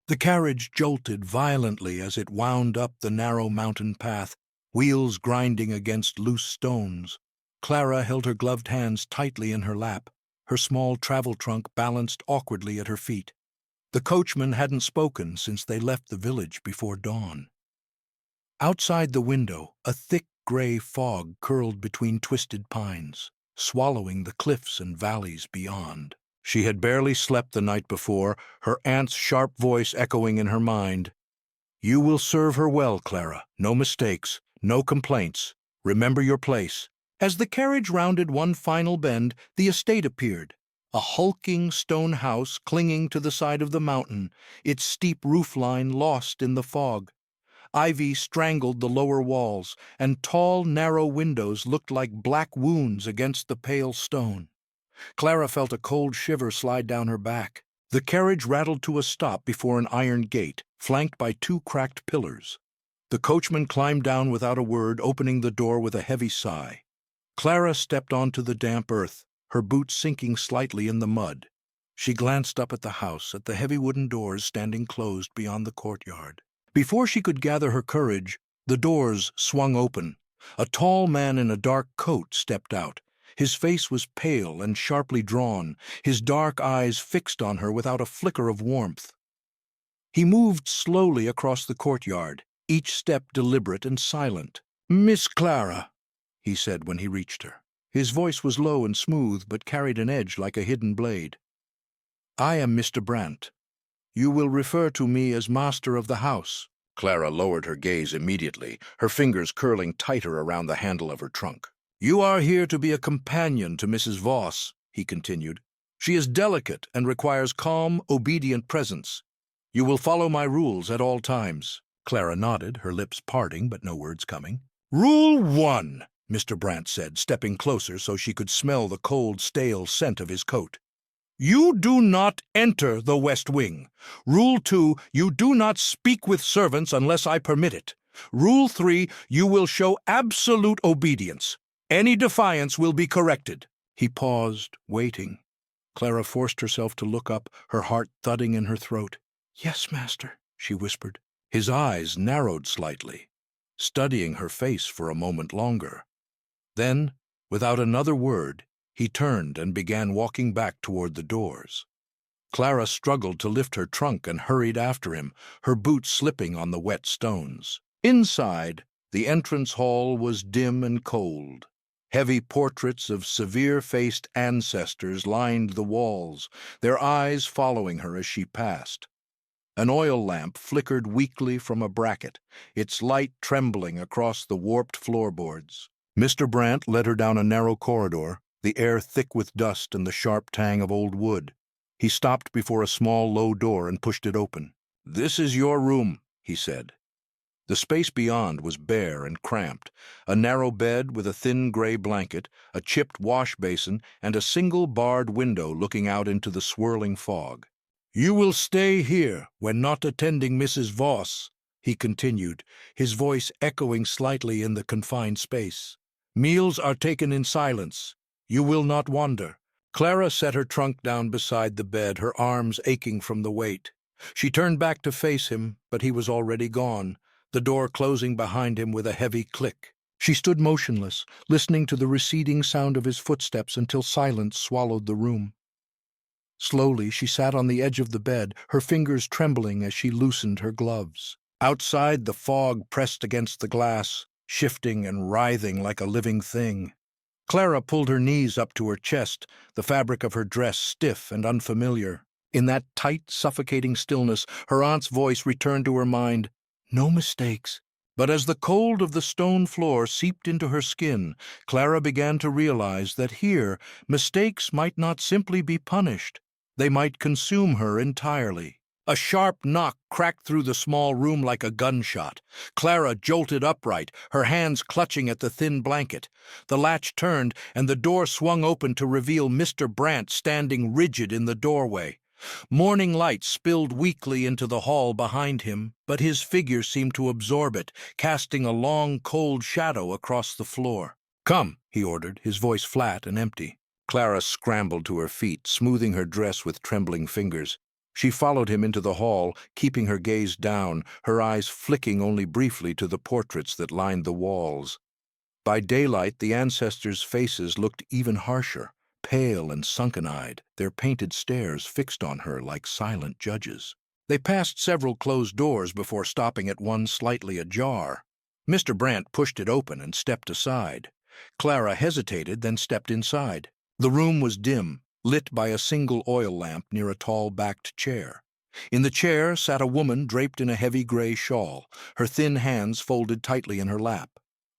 The carriage jolted violently as it wound up the narrow mountain path, wheels grinding against loose stones. Clara held her gloved hands tightly in her lap, her small travel trunk balanced awkwardly at her feet. The coachman hadn't spoken since they left the village before dawn. Outside the window, a thick gray fog curled between twisted pines, swallowing the cliffs and valleys beyond. She had barely slept the night before, her aunt's sharp voice echoing in her mind. "You will serve her well, Clara. No mistakes, no complaints. Remember your place." As the carriage rounded one final bend, the estate appeared, a hulking stone house clinging to the side of the mountain, its steep roofline lost in the fog. Ivy strangled the lower walls, and tall, narrow windows looked like black wounds against the pale stone. Clara felt a cold shiver slide down her back. The carriage rattled to a stop before an iron gate, flanked by two cracked pillars. The coachman climbed down without a word, opening the door with a heavy sigh. Clara stepped onto the damp earth, her boots sinking slightly in the mud. She glanced up at the house, at the heavy wooden doors standing closed beyond the courtyard. Before she could gather her courage, the doors swung open. A tall man in a dark coat stepped out. His face was pale and sharply drawn, his dark eyes fixed on her without a flicker of warmth. He moved slowly across the courtyard, each step deliberate and silent. "Miss Clara," he said when he reached her. His voice was low and smooth, but carried an edge like a hidden blade. "I am Mr. Brant. You will refer to me as master of the house." Clara lowered her gaze immediately, her fingers curling tighter around the handle of her trunk. "You are here to be a companion to Mrs. Voss," he continued. "She is delicate and requires calm, obedient presence. You will follow my rules at all times." Clara nodded, her lips parting but no words coming. "Rule 1, Mr. Brant said, stepping closer so she could smell the cold, stale scent of his coat. "You do not enter the West Wing. Rule 2, you do not speak with servants unless I permit it. Rule 3, you will show absolute obedience. Any defiance will be corrected." He paused, waiting. Clara forced herself to look up, her heart thudding in her throat. "Yes, master," she whispered. His eyes narrowed slightly, studying her face for a moment longer. Then, without another word, he turned and began walking back toward the doors. Clara struggled to lift her trunk and hurried after him, her boots slipping on the wet stones. Inside, the entrance hall was dim and cold. Heavy portraits of severe-faced ancestors lined the walls, their eyes following her as she passed. An oil lamp flickered weakly from a bracket, its light trembling across the warped floorboards. Mr. Brant led her down a narrow corridor, the air thick with dust and the sharp tang of old wood. He stopped before a small, low door and pushed it open. "This is your room," he said. The space beyond was bare and cramped, a narrow bed with a thin gray blanket, a chipped wash basin, and a single barred window looking out into the swirling fog. "You will stay here when not attending Mrs. Voss," he continued, his voice echoing slightly in the confined space. "Meals are taken in silence. You will not wander." Clara set her trunk down beside the bed, her arms aching from the weight. She turned back to face him, but he was already gone, the door closing behind him with a heavy click. She stood motionless, listening to the receding sound of his footsteps until silence swallowed the room. Slowly, she sat on the edge of the bed, her fingers trembling as she loosened her gloves. Outside, the fog pressed against the glass, shifting and writhing like a living thing. Clara pulled her knees up to her chest, the fabric of her dress stiff and unfamiliar. In that tight, suffocating stillness, her aunt's voice returned to her mind. "No mistakes." But as the cold of the stone floor seeped into her skin, Clara began to realize that here mistakes might not simply be punished. They might consume her entirely. A sharp knock cracked through the small room like a gunshot. Clara jolted upright, her hands clutching at the thin blanket. The latch turned, and the door swung open to reveal Mr. Brant standing rigid in the doorway. Morning light spilled weakly into the hall behind him, but his figure seemed to absorb it, casting a long, cold shadow across the floor. "Come," he ordered, his voice flat and empty. Clara scrambled to her feet, smoothing her dress with trembling fingers. She followed him into the hall, keeping her gaze down, her eyes flicking only briefly to the portraits that lined the walls. By daylight, the ancestors' faces looked even harsher, pale and sunken-eyed, their painted stares fixed on her like silent judges. They passed several closed doors before stopping at one slightly ajar. Mr. Brandt pushed it open and stepped aside. Clara hesitated, then stepped inside. The room was dim, lit by a single oil lamp near a tall-backed chair. In the chair sat a woman draped in a heavy gray shawl, her thin hands folded tightly in her lap.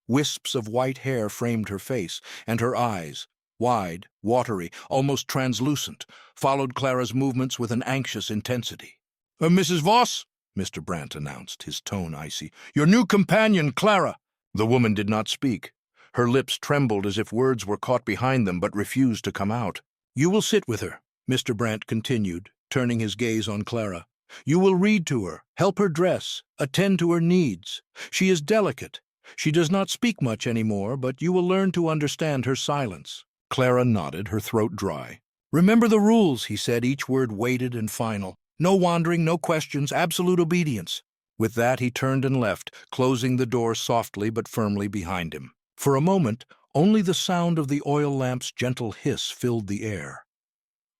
Wisps of white hair framed her face, and her eyes, wide, watery, almost translucent, followed Clara's movements with an anxious intensity. "Mrs. Voss," Mr. Brandt announced, his tone icy. "Your new companion, Clara." The woman did not speak. Her lips trembled as if words were caught behind them but refused to come out. "You will sit with her," Mr. Brandt continued, turning his gaze on Clara. "You will read to her, help her dress, attend to her needs. She is delicate. She does not speak much anymore, but you will learn to understand her silence." Clara nodded, her throat dry. "Remember the rules," he said, each word weighted and final. "No wandering, no questions, absolute obedience." With that, he turned and left, closing the door softly but firmly behind him. For a moment, only the sound of the oil lamp's gentle hiss filled the air.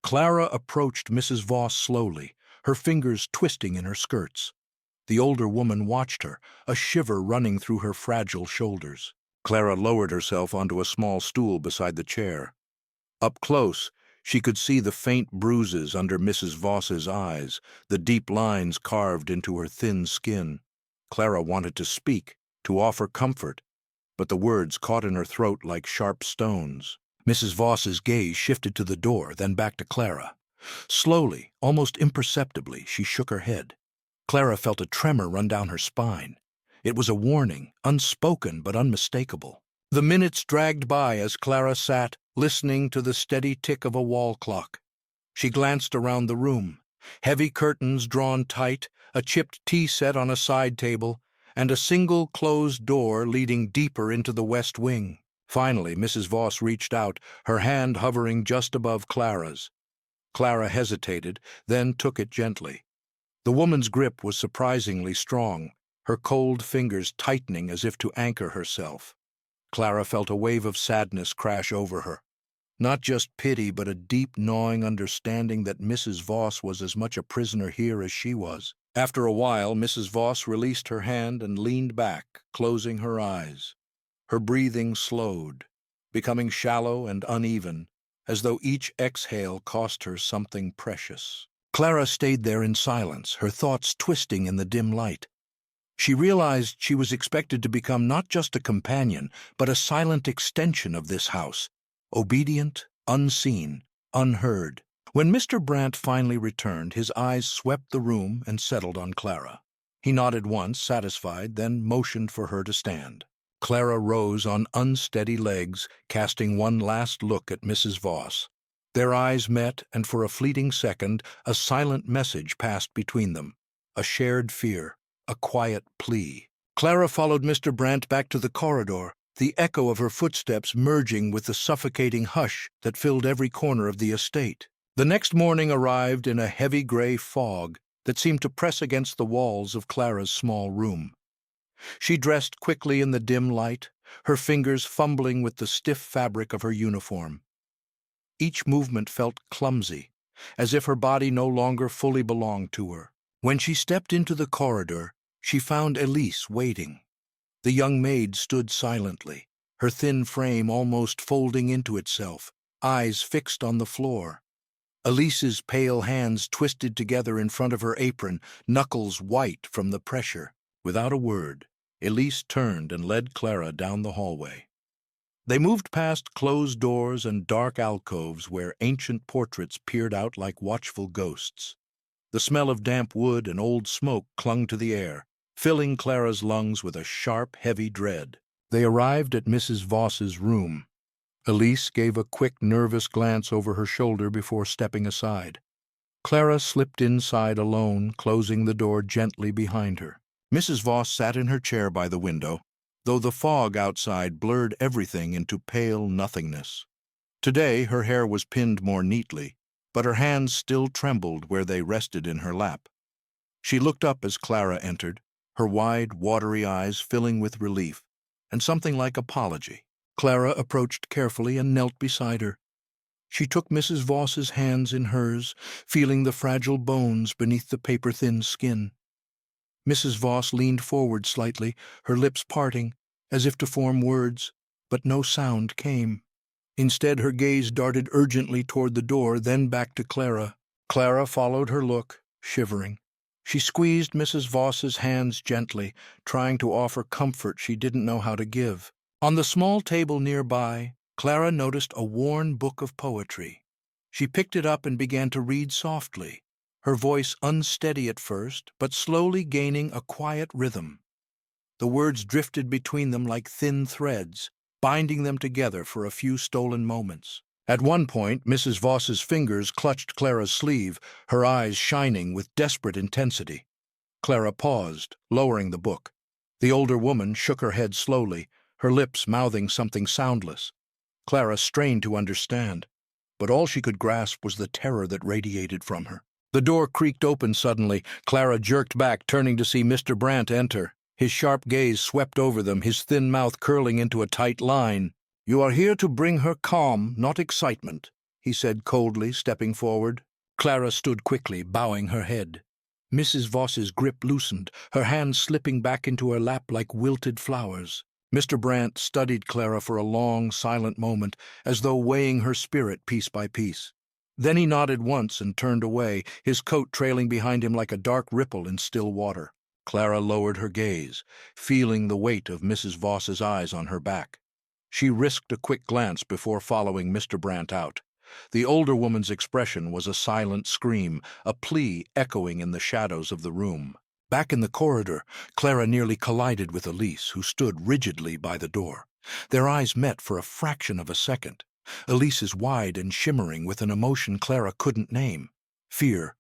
Clara approached Mrs. Voss slowly, her fingers twisting in her skirts. The older woman watched her, a shiver running through her fragile shoulders. Clara lowered herself onto a small stool beside the chair. Up close, she could see the faint bruises under Mrs. Voss's eyes, the deep lines carved into her thin skin. Clara wanted to speak, to offer comfort, but the words caught in her throat like sharp stones. Mrs. Voss's gaze shifted to the door, then back to Clara. Slowly, almost imperceptibly, she shook her head. Clara felt a tremor run down her spine. It was a warning, unspoken but unmistakable. The minutes dragged by as Clara sat, listening to the steady tick of a wall clock. She glanced around the room. Heavy curtains drawn tight, a chipped tea set on a side table, and a single closed door leading deeper into the west wing. Finally, Mrs. Voss reached out, her hand hovering just above Clara's. Clara hesitated, then took it gently. The woman's grip was surprisingly strong, her cold fingers tightening as if to anchor herself. Clara felt a wave of sadness crash over her. Not just pity, but a deep, gnawing understanding that Mrs. Voss was as much a prisoner here as she was. After a while, Mrs. Voss released her hand and leaned back, closing her eyes. Her breathing slowed, becoming shallow and uneven, as though each exhale cost her something precious. Clara stayed there in silence, her thoughts twisting in the dim light. She realized she was expected to become not just a companion, but a silent extension of this house, obedient, unseen, unheard. When Mr. Brandt finally returned, his eyes swept the room and settled on Clara. He nodded once, satisfied, then motioned for her to stand. Clara rose on unsteady legs, casting one last look at Mrs. Voss. Their eyes met, and for a fleeting second, a silent message passed between them, a shared fear, a quiet plea. Clara followed Mr. Brandt back to the corridor, the echo of her footsteps merging with the suffocating hush that filled every corner of the estate. The next morning arrived in a heavy gray fog that seemed to press against the walls of Clara's small room. She dressed quickly in the dim light, her fingers fumbling with the stiff fabric of her uniform. Each movement felt clumsy, as if her body no longer fully belonged to her. When she stepped into the corridor, she found Elise waiting. The young maid stood silently, her thin frame almost folding into itself, eyes fixed on the floor. Elise's pale hands twisted together in front of her apron, knuckles white from the pressure. Without a word, Elise turned and led Clara down the hallway. They moved past closed doors and dark alcoves where ancient portraits peered out like watchful ghosts. The smell of damp wood and old smoke clung to the air, filling Clara's lungs with a sharp, heavy dread. They arrived at Mrs. Voss's room. Elise gave a quick, nervous glance over her shoulder before stepping aside. Clara slipped inside alone, closing the door gently behind her. Mrs. Voss sat in her chair by the window, though the fog outside blurred everything into pale nothingness. Today her hair was pinned more neatly, but her hands still trembled where they rested in her lap. She looked up as Clara entered, her wide, watery eyes filling with relief and something like apology. Clara approached carefully and knelt beside her. She took Mrs. Voss's hands in hers, feeling the fragile bones beneath the paper-thin skin. Mrs. Voss leaned forward slightly, her lips parting, as if to form words, but no sound came. Instead, her gaze darted urgently toward the door, then back to Clara. Clara followed her look, shivering. She squeezed Mrs. Voss's hands gently, trying to offer comfort she didn't know how to give. On the small table nearby, Clara noticed a worn book of poetry. She picked it up and began to read softly, her voice unsteady at first, but slowly gaining a quiet rhythm. The words drifted between them like thin threads, binding them together for a few stolen moments. At one point, Mrs. Voss's fingers clutched Clara's sleeve, her eyes shining with desperate intensity. Clara paused, lowering the book. The older woman shook her head slowly, her lips mouthing something soundless. Clara strained to understand, but all she could grasp was the terror that radiated from her. The door creaked open suddenly. Clara jerked back, turning to see Mr. Brandt enter. His sharp gaze swept over them, his thin mouth curling into a tight line. "You are here to bring her calm, not excitement," he said coldly, stepping forward. Clara stood quickly, bowing her head. Mrs. Voss's grip loosened, her hands slipping back into her lap like wilted flowers. Mr. Brandt studied Clara for a long, silent moment, as though weighing her spirit piece by piece. Then he nodded once and turned away, his coat trailing behind him like a dark ripple in still water. Clara lowered her gaze, feeling the weight of Mrs. Voss's eyes on her back. She risked a quick glance before following Mr. Brandt out. The older woman's expression was a silent scream, a plea echoing in the shadows of the room. Back in the corridor, Clara nearly collided with Elise, who stood rigidly by the door. Their eyes met for a fraction of a second. Elise's wide and shimmering with an emotion Clara couldn't name. Fear,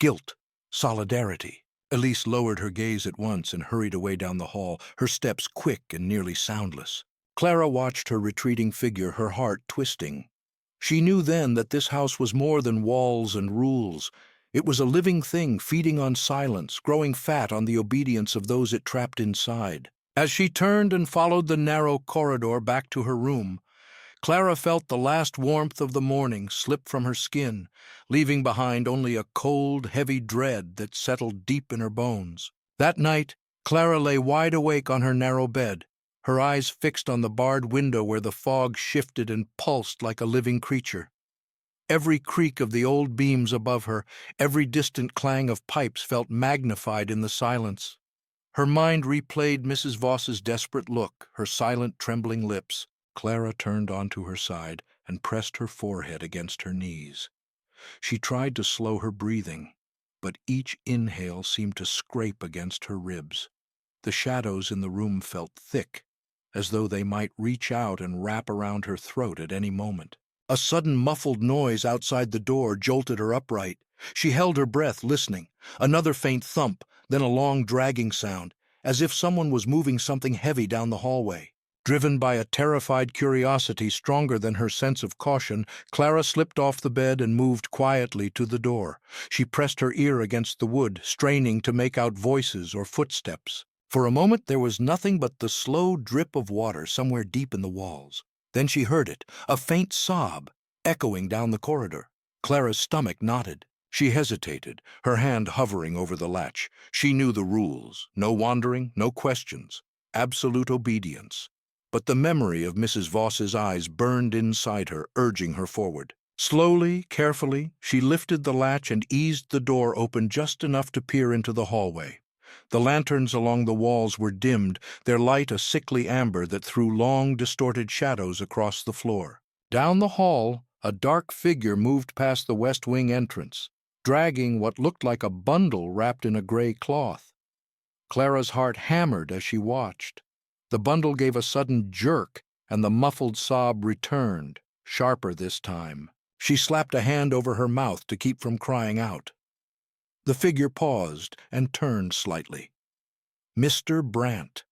guilt, solidarity. Elise lowered her gaze at once and hurried away down the hall, her steps quick and nearly soundless. Clara watched her retreating figure, her heart twisting. She knew then that this house was more than walls and rules. It was a living thing feeding on silence, growing fat on the obedience of those it trapped inside. As she turned and followed the narrow corridor back to her room, Clara felt the last warmth of the morning slip from her skin, leaving behind only a cold, heavy dread that settled deep in her bones. That night, Clara lay wide awake on her narrow bed, her eyes fixed on the barred window where the fog shifted and pulsed like a living creature. Every creak of the old beams above her, every distant clang of pipes felt magnified in the silence. Her mind replayed Mrs. Voss's desperate look, her silent, trembling lips. Clara turned onto her side and pressed her forehead against her knees. She tried to slow her breathing, but each inhale seemed to scrape against her ribs. The shadows in the room felt thick, as though they might reach out and wrap around her throat at any moment. A sudden muffled noise outside the door jolted her upright. She held her breath, listening. Another faint thump, then a long dragging sound, as if someone was moving something heavy down the hallway. Driven by a terrified curiosity stronger than her sense of caution, Clara slipped off the bed and moved quietly to the door. She pressed her ear against the wood, straining to make out voices or footsteps. For a moment there was nothing but the slow drip of water somewhere deep in the walls. Then she heard it, a faint sob, echoing down the corridor. Clara's stomach knotted. She hesitated, her hand hovering over the latch. She knew the rules. No wandering, no questions. Absolute obedience. But the memory of Mrs. Voss's eyes burned inside her, urging her forward. Slowly, carefully, she lifted the latch and eased the door open just enough to peer into the hallway. The lanterns along the walls were dimmed, their light a sickly amber that threw long, distorted shadows across the floor. Down the hall, a dark figure moved past the west wing entrance, dragging what looked like a bundle wrapped in a gray cloth. Clara's heart hammered as she watched. The bundle gave a sudden jerk, and the muffled sob returned, sharper this time. She slapped a hand over her mouth to keep from crying out. The figure paused and turned slightly. Mr. Brandt.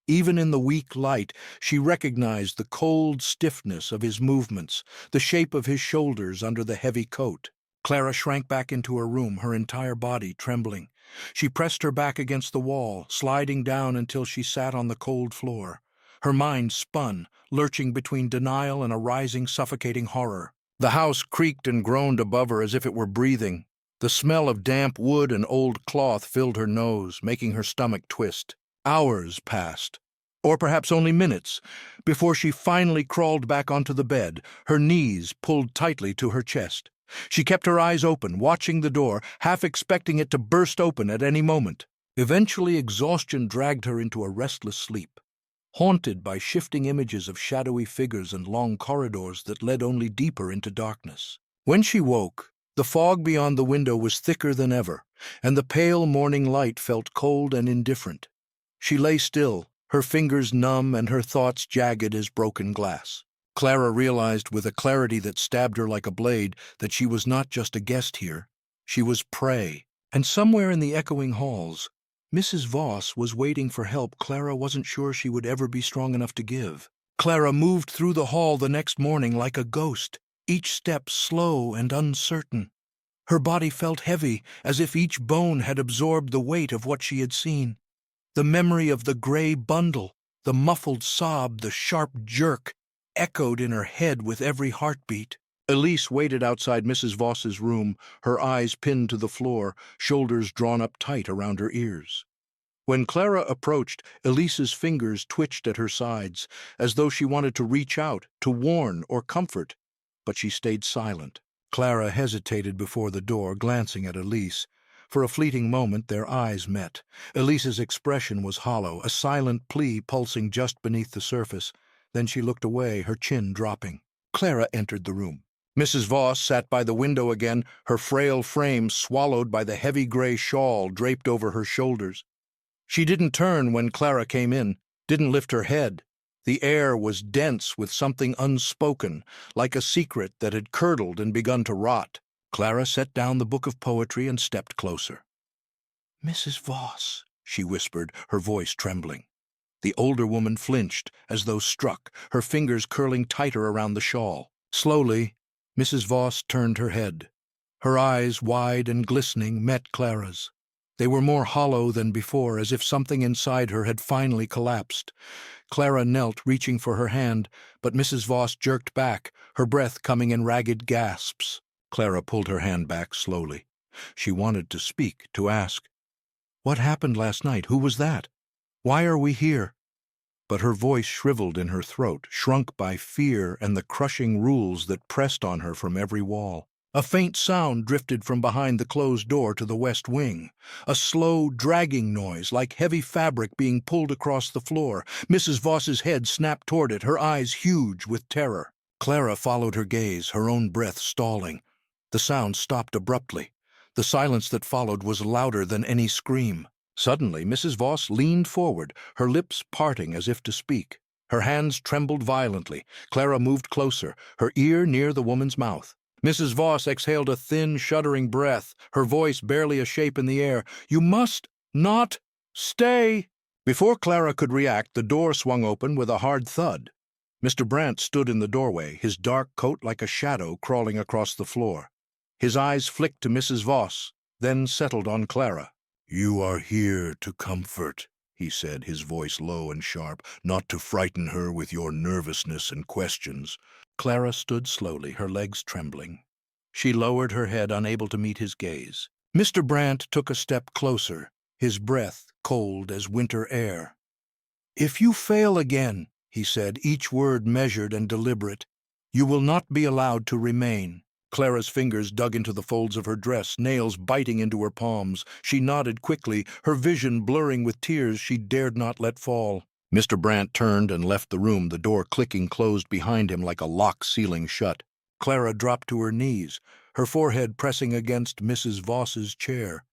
Even in the weak light, she recognized the cold stiffness of his movements, the shape of his shoulders under the heavy coat. Clara shrank back into her room, her entire body trembling. She pressed her back against the wall, sliding down until she sat on the cold floor. Her mind spun, lurching between denial and a rising, suffocating horror. The house creaked and groaned above her as if it were breathing. The smell of damp wood and old cloth filled her nose, making her stomach twist. Hours passed, or perhaps only minutes, before she finally crawled back onto the bed, her knees pulled tightly to her chest. She kept her eyes open, watching the door, half expecting it to burst open at any moment. Eventually, exhaustion dragged her into a restless sleep, haunted by shifting images of shadowy figures and long corridors that led only deeper into darkness. When she woke, the fog beyond the window was thicker than ever, and the pale morning light felt cold and indifferent. She lay still, her fingers numb and her thoughts jagged as broken glass. Clara realized with a clarity that stabbed her like a blade that she was not just a guest here, she was prey. And somewhere in the echoing halls, Mrs. Voss was waiting for help Clara wasn't sure she would ever be strong enough to give. Clara moved through the hall the next morning like a ghost, each step slow and uncertain. Her body felt heavy, as if each bone had absorbed the weight of what she had seen. The memory of the gray bundle, the muffled sob, the sharp jerk, echoed in her head with every heartbeat. Elise waited outside Mrs. Voss's room, her eyes pinned to the floor, shoulders drawn up tight around her ears. When Clara approached, Elise's fingers twitched at her sides, as though she wanted to reach out, to warn or comfort, but she stayed silent. Clara hesitated before the door, glancing at Elise. For a fleeting moment their eyes met. Elise's expression was hollow, a silent plea pulsing just beneath the surface. Then she looked away, her chin dropping. Clara entered the room. Mrs. Voss sat by the window again, her frail frame swallowed by the heavy gray shawl draped over her shoulders. She didn't turn when Clara came in, didn't lift her head. The air was dense with something unspoken, like a secret that had curdled and begun to rot. Clara set down the book of poetry and stepped closer. "Mrs. Voss," she whispered, her voice trembling. The older woman flinched, as though struck, her fingers curling tighter around the shawl. Slowly, Mrs. Voss turned her head. Her eyes, wide and glistening, met Clara's. They were more hollow than before, as if something inside her had finally collapsed. Clara knelt, reaching for her hand, but Mrs. Voss jerked back, her breath coming in ragged gasps. Clara pulled her hand back slowly. She wanted to speak, to ask, "What happened last night? Who was that? Why are we here?" But her voice shriveled in her throat, shrunk by fear and the crushing rules that pressed on her from every wall. A faint sound drifted from behind the closed door to the west wing, a slow, dragging noise like heavy fabric being pulled across the floor. Mrs. Voss's head snapped toward it, her eyes huge with terror. Clara followed her gaze, her own breath stalling. The sound stopped abruptly. The silence that followed was louder than any scream. Suddenly, Mrs. Voss leaned forward, her lips parting as if to speak. Her hands trembled violently. Clara moved closer, her ear near the woman's mouth. Mrs. Voss exhaled a thin, shuddering breath, her voice barely a shape in the air. "You must not stay!" Before Clara could react, the door swung open with a hard thud. Mr. Brandt stood in the doorway, his dark coat like a shadow crawling across the floor. His eyes flicked to Mrs. Voss, then settled on Clara. "You are here to comfort," he said, his voice low and sharp, "not to frighten her with your nervousness and questions." Clara stood slowly, her legs trembling. She lowered her head, unable to meet his gaze. Mr. Brandt took a step closer, his breath cold as winter air. "If you fail again," he said, each word measured and deliberate, "you will not be allowed to remain." Clara's fingers dug into the folds of her dress, nails biting into her palms. She nodded quickly, her vision blurring with tears she dared not let fall. Mr. Brandt turned and left the room, the door clicking closed behind him like a lock sealing shut. Clara dropped to her knees, her forehead pressing against Mrs. Voss's chair.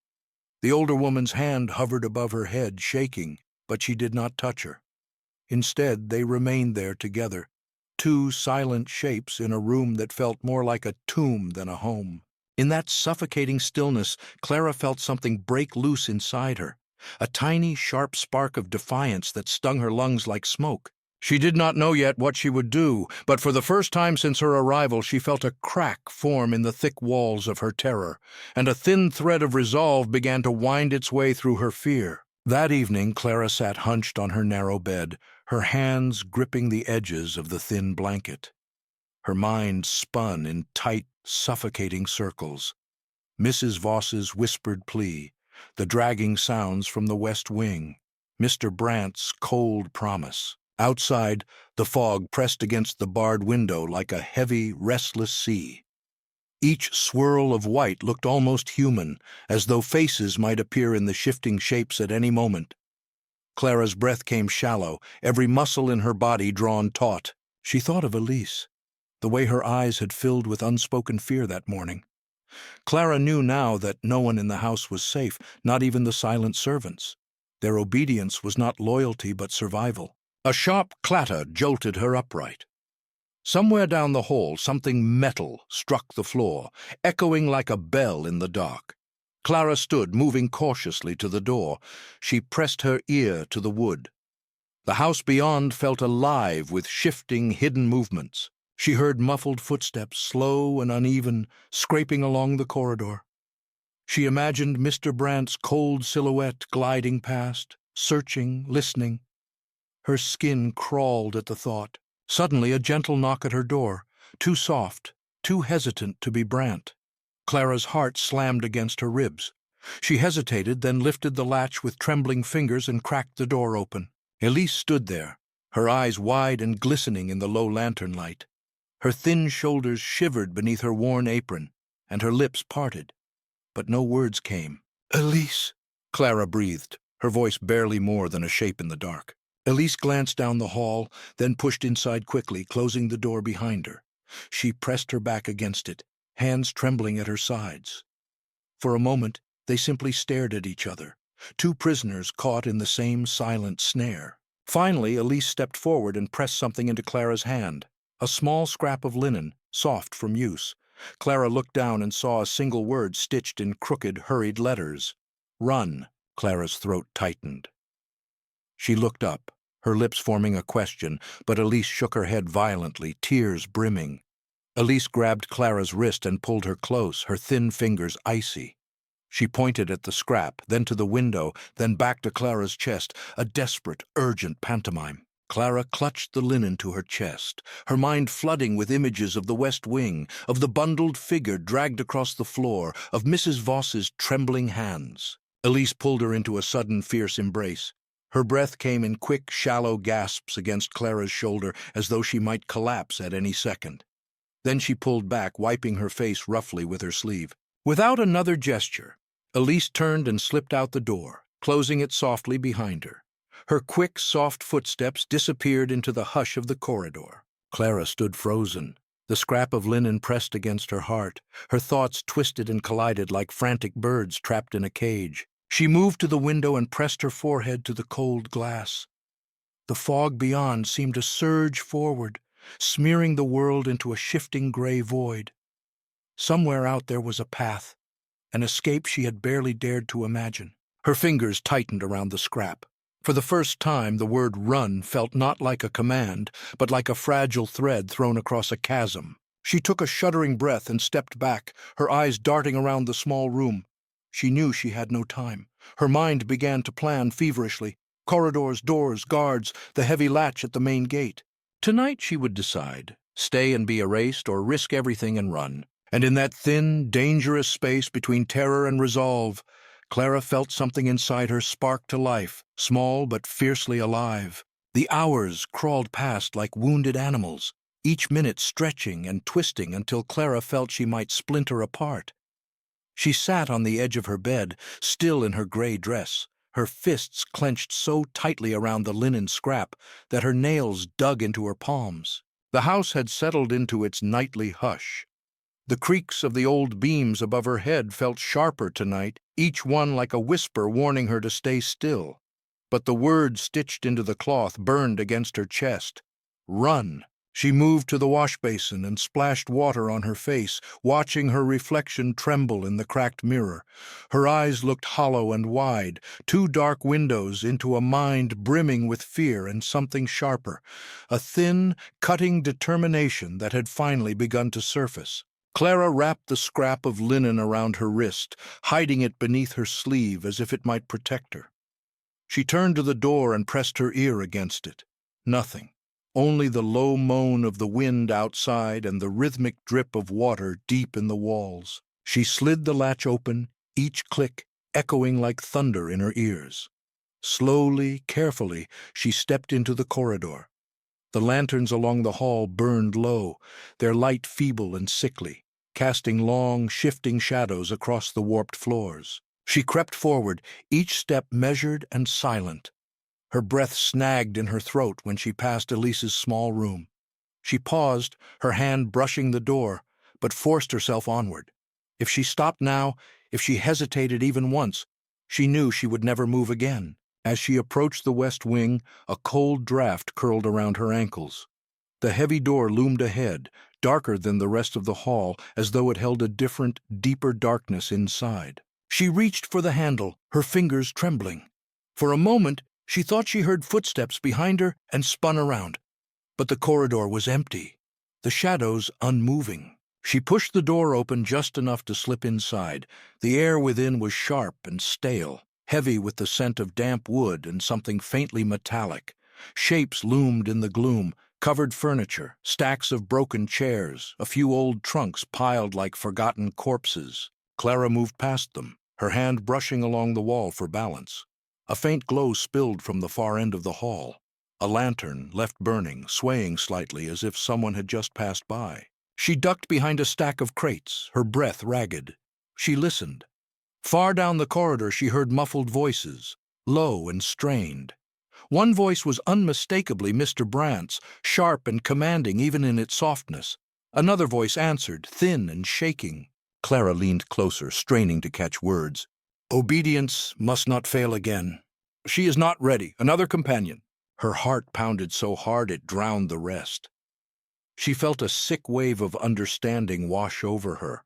The older woman's hand hovered above her head, shaking, but she did not touch her. Instead, they remained there together, two silent shapes in a room that felt more like a tomb than a home. In that suffocating stillness, Clara felt something break loose inside her. a tiny, sharp spark of defiance that stung her lungs like smoke. She did not know yet what she would do, but for the first time since her arrival she felt a crack form in the thick walls of her terror, and a thin thread of resolve began to wind its way through her fear. That evening Clara sat hunched on her narrow bed, her hands gripping the edges of the thin blanket. Her mind spun in tight, suffocating circles. Mrs. Voss's whispered plea, the dragging sounds from the west wing, Mr. Brandt's cold promise. Outside, the fog pressed against the barred window like a heavy, restless sea. Each swirl of white looked almost human, as though faces might appear in the shifting shapes at any moment. Clara's breath came shallow, every muscle in her body drawn taut. She thought of Elise, the way her eyes had filled with unspoken fear that morning. Clara knew now that no one in the house was safe, not even the silent servants. Their obedience was not loyalty but survival. A sharp clatter jolted her upright. Somewhere down the hall something metal struck the floor, echoing like a bell in the dark. Clara stood, moving cautiously to the door. She pressed her ear to the wood. The house beyond felt alive with shifting, hidden movements. She heard muffled footsteps, slow and uneven, scraping along the corridor. She imagined Mr. Brandt's cold silhouette gliding past, searching, listening. Her skin crawled at the thought. Suddenly a gentle knock at her door, too soft, too hesitant to be Brandt. Clara's heart slammed against her ribs. She hesitated, then lifted the latch with trembling fingers and cracked the door open. Elise stood there, her eyes wide and glistening in the low lantern light. Her thin shoulders shivered beneath her worn apron, and her lips parted. But no words came. "Elise," Clara breathed, her voice barely more than a shape in the dark. Elise glanced down the hall, then pushed inside quickly, closing the door behind her. She pressed her back against it, hands trembling at her sides. For a moment, they simply stared at each other, two prisoners caught in the same silent snare. Finally, Elise stepped forward and pressed something into Clara's hand, a small scrap of linen, soft from use. Clara looked down and saw a single word stitched in crooked, hurried letters. "Run." Clara's throat tightened. She looked up, her lips forming a question, but Elise shook her head violently, tears brimming. Elise grabbed Clara's wrist and pulled her close, her thin fingers icy. She pointed at the scrap, then to the window, then back to Clara's chest, a desperate, urgent pantomime. Clara clutched the linen to her chest, her mind flooding with images of the West Wing, of the bundled figure dragged across the floor, of Mrs. Voss's trembling hands. Elise pulled her into a sudden, fierce embrace. Her breath came in quick, shallow gasps against Clara's shoulder, as though she might collapse at any second. Then she pulled back, wiping her face roughly with her sleeve. Without another gesture, Elise turned and slipped out the door, closing it softly behind her. Her quick, soft footsteps disappeared into the hush of the corridor. Clara stood frozen, the scrap of linen pressed against her heart, her thoughts twisted and collided like frantic birds trapped in a cage. She moved to the window and pressed her forehead to the cold glass. The fog beyond seemed to surge forward, smearing the world into a shifting gray void. Somewhere out there was a path, an escape she had barely dared to imagine. Her fingers tightened around the scrap. For the first time, the word "run" felt not like a command, but like a fragile thread thrown across a chasm. She took a shuddering breath and stepped back, her eyes darting around the small room. She knew she had no time. Her mind began to plan feverishly. Corridors, doors, guards, the heavy latch at the main gate. Tonight she would decide, stay and be erased or risk everything and run. And in that thin, dangerous space between terror and resolve, Clara felt something inside her spark to life, small but fiercely alive. The hours crawled past like wounded animals, each minute stretching and twisting until Clara felt she might splinter apart. She sat on the edge of her bed, still in her gray dress, her fists clenched so tightly around the linen scrap that her nails dug into her palms. The house had settled into its nightly hush. The creaks of the old beams above her head felt sharper tonight, each one like a whisper warning her to stay still. But the word stitched into the cloth burned against her chest. "Run." She moved to the wash basin and splashed water on her face, watching her reflection tremble in the cracked mirror. Her eyes looked hollow and wide, two dark windows into a mind brimming with fear and something sharper, a thin, cutting determination that had finally begun to surface. Clara wrapped the scrap of linen around her wrist, hiding it beneath her sleeve as if it might protect her. She turned to the door and pressed her ear against it. Nothing. Only the low moan of the wind outside and the rhythmic drip of water deep in the walls. She slid the latch open, each click echoing like thunder in her ears. Slowly, carefully, she stepped into the corridor. The lanterns along the hall burned low, their light feeble and sickly, casting long, shifting shadows across the warped floors. She crept forward, each step measured and silent. Her breath snagged in her throat when she passed Elise's small room. She paused, her hand brushing the door, but forced herself onward. If she stopped now, if she hesitated even once, she knew she would never move again. As she approached the west wing, a cold draft curled around her ankles. The heavy door loomed ahead, darker than the rest of the hall, as though it held a different, deeper darkness inside. She reached for the handle, her fingers trembling. For a moment, she thought she heard footsteps behind her and spun around. But the corridor was empty, the shadows unmoving. She pushed the door open just enough to slip inside. The air within was sharp and stale, heavy with the scent of damp wood and something faintly metallic. Shapes loomed in the gloom, covered furniture, stacks of broken chairs, a few old trunks piled like forgotten corpses. Clara moved past them, her hand brushing along the wall for balance. A faint glow spilled from the far end of the hall. A lantern, left burning, swaying slightly as if someone had just passed by. She ducked behind a stack of crates, her breath ragged. She listened. Far down the corridor she heard muffled voices, low and strained. One voice was unmistakably Mr. Brandt's, sharp and commanding even in its softness. Another voice answered, thin and shaking. Clara leaned closer, straining to catch words. Obedience must not fail again. She is not ready. Another companion. Her heart pounded so hard it drowned the rest. She felt a sick wave of understanding wash over her.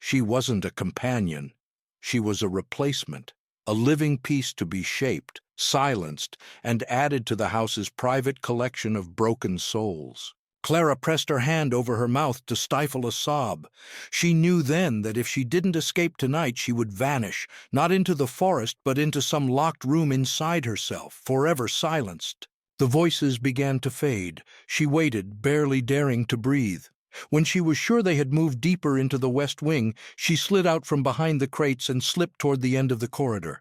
She wasn't a companion. She was a replacement, a living piece to be shaped, silenced, and added to the house's private collection of broken souls. Clara pressed her hand over her mouth to stifle a sob. She knew then that if she didn't escape tonight, she would vanish, not into the forest, but into some locked room inside herself, forever silenced. The voices began to fade. She waited, barely daring to breathe. When she was sure they had moved deeper into the west wing, she slid out from behind the crates and slipped toward the end of the corridor.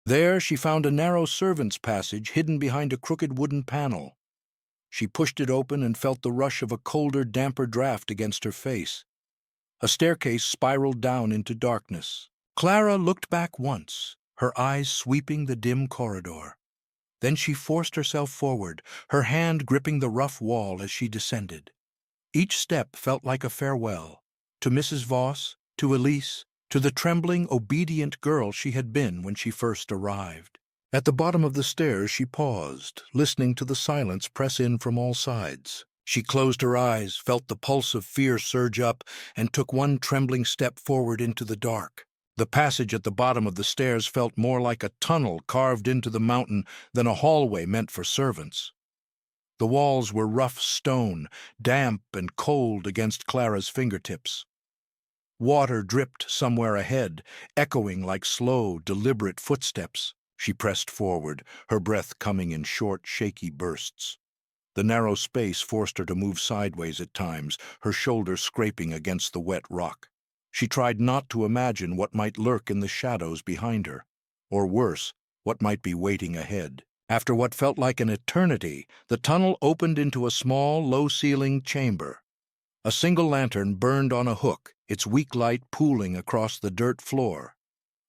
There she found a narrow servant's passage hidden behind a crooked wooden panel. She pushed it open and felt the rush of a colder, damper draft against her face. A staircase spiraled down into darkness. Clara looked back once, her eyes sweeping the dim corridor. Then she forced herself forward, her hand gripping the rough wall as she descended. Each step felt like a farewell, to Mrs. Voss, to Elise, to the trembling, obedient girl she had been when she first arrived. At the bottom of the stairs she paused, listening to the silence press in from all sides. She closed her eyes, felt the pulse of fear surge up, and took one trembling step forward into the dark. The passage at the bottom of the stairs felt more like a tunnel carved into the mountain than a hallway meant for servants. The walls were rough stone, damp and cold against Clara's fingertips. Water dripped somewhere ahead, echoing like slow, deliberate footsteps. She pressed forward, her breath coming in short, shaky bursts. The narrow space forced her to move sideways at times, her shoulders scraping against the wet rock. She tried not to imagine what might lurk in the shadows behind her, or worse, what might be waiting ahead. After what felt like an eternity, the tunnel opened into a small, low-ceilinged chamber. A single lantern burned on a hook, its weak light pooling across the dirt floor.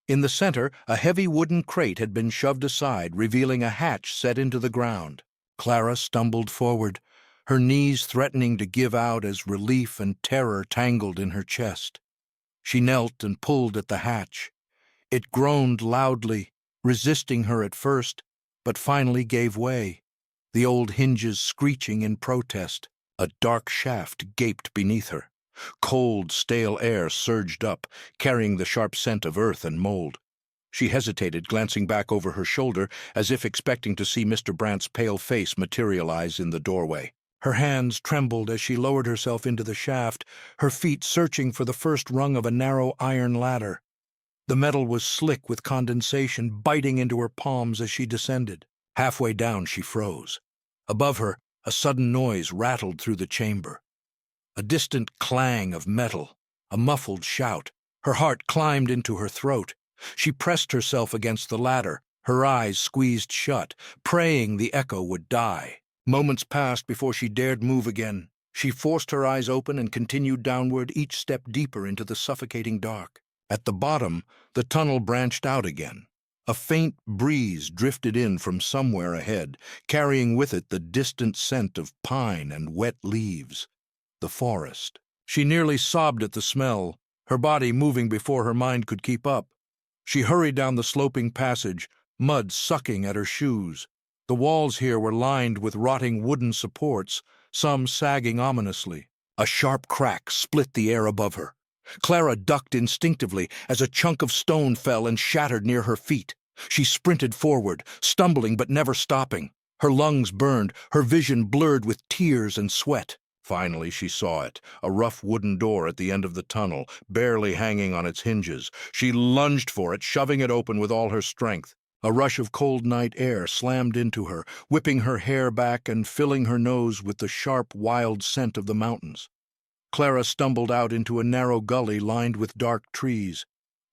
In the center, a heavy wooden crate had been shoved aside, revealing a hatch set into the ground. Clara stumbled forward, her knees threatening to give out as relief and terror tangled in her chest. She knelt and pulled at the hatch. It groaned loudly, resisting her at first, but finally gave way, the old hinges screeching in protest. A dark shaft gaped beneath her. Cold, stale air surged up, carrying the sharp scent of earth and mold. She hesitated, glancing back over her shoulder, as if expecting to see Mr. Brandt's pale face materialize in the doorway. Her hands trembled as she lowered herself into the shaft, her feet searching for the first rung of a narrow iron ladder. The metal was slick with condensation, biting into her palms as she descended. Halfway down, she froze. Above her, a sudden noise rattled through the chamber. A distant clang of metal, a muffled shout. Her heart climbed into her throat. She pressed herself against the ladder, her eyes squeezed shut, praying the echo would die. Moments passed before she dared move again. She forced her eyes open and continued downward, each step deeper into the suffocating dark. At the bottom, the tunnel branched out again. A faint breeze drifted in from somewhere ahead, carrying with it the distant scent of pine and wet leaves. The forest. She nearly sobbed at the smell, her body moving before her mind could keep up. She hurried down the sloping passage, mud sucking at her shoes. The walls here were lined with rotting wooden supports, some sagging ominously. A sharp crack split the air above her. Clara ducked instinctively as a chunk of stone fell and shattered near her feet. She sprinted forward, stumbling but never stopping. Her lungs burned, her vision blurred with tears and sweat. Finally she saw it, a rough wooden door at the end of the tunnel, barely hanging on its hinges. She lunged for it, shoving it open with all her strength. A rush of cold night air slammed into her, whipping her hair back and filling her nose with the sharp, wild scent of the mountains. Clara stumbled out into a narrow gully lined with dark trees.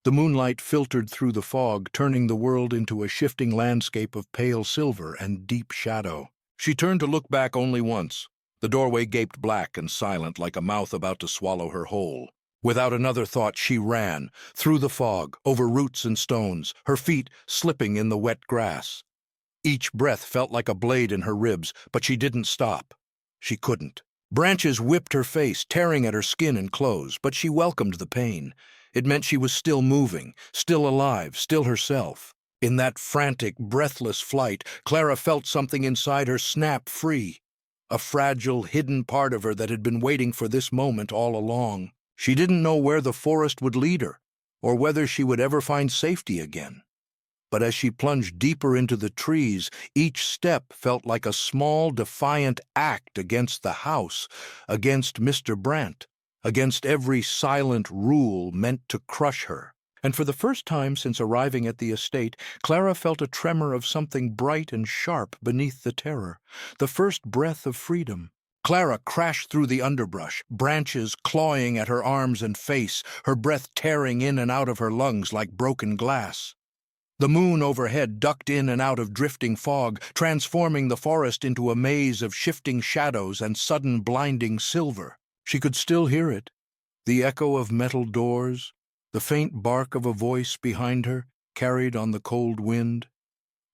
The moonlight filtered through the fog, turning the world into a shifting landscape of pale silver and deep shadow. She turned to look back only once. The doorway gaped black and silent, like a mouth about to swallow her whole. Without another thought, she ran, through the fog, over roots and stones, her feet slipping in the wet grass. Each breath felt like a blade in her ribs, but she didn't stop. She couldn't. Branches whipped her face, tearing at her skin and clothes, but she welcomed the pain. It meant she was still moving, still alive, still herself. In that frantic, breathless flight, Clara felt something inside her snap free. A fragile, hidden part of her that had been waiting for this moment all along. She didn't know where the forest would lead her, or whether she would ever find safety again. But as she plunged deeper into the trees, each step felt like a small, defiant act against the house, against Mr. Brandt, against every silent rule meant to crush her. And for the first time since arriving at the estate, Clara felt a tremor of something bright and sharp beneath the terror, the first breath of freedom. Clara crashed through the underbrush, branches clawing at her arms and face, her breath tearing in and out of her lungs like broken glass. The moon overhead ducked in and out of drifting fog, transforming the forest into a maze of shifting shadows and sudden blinding silver. She could still hear it, the echo of metal doors, the faint bark of a voice behind her, carried on the cold wind.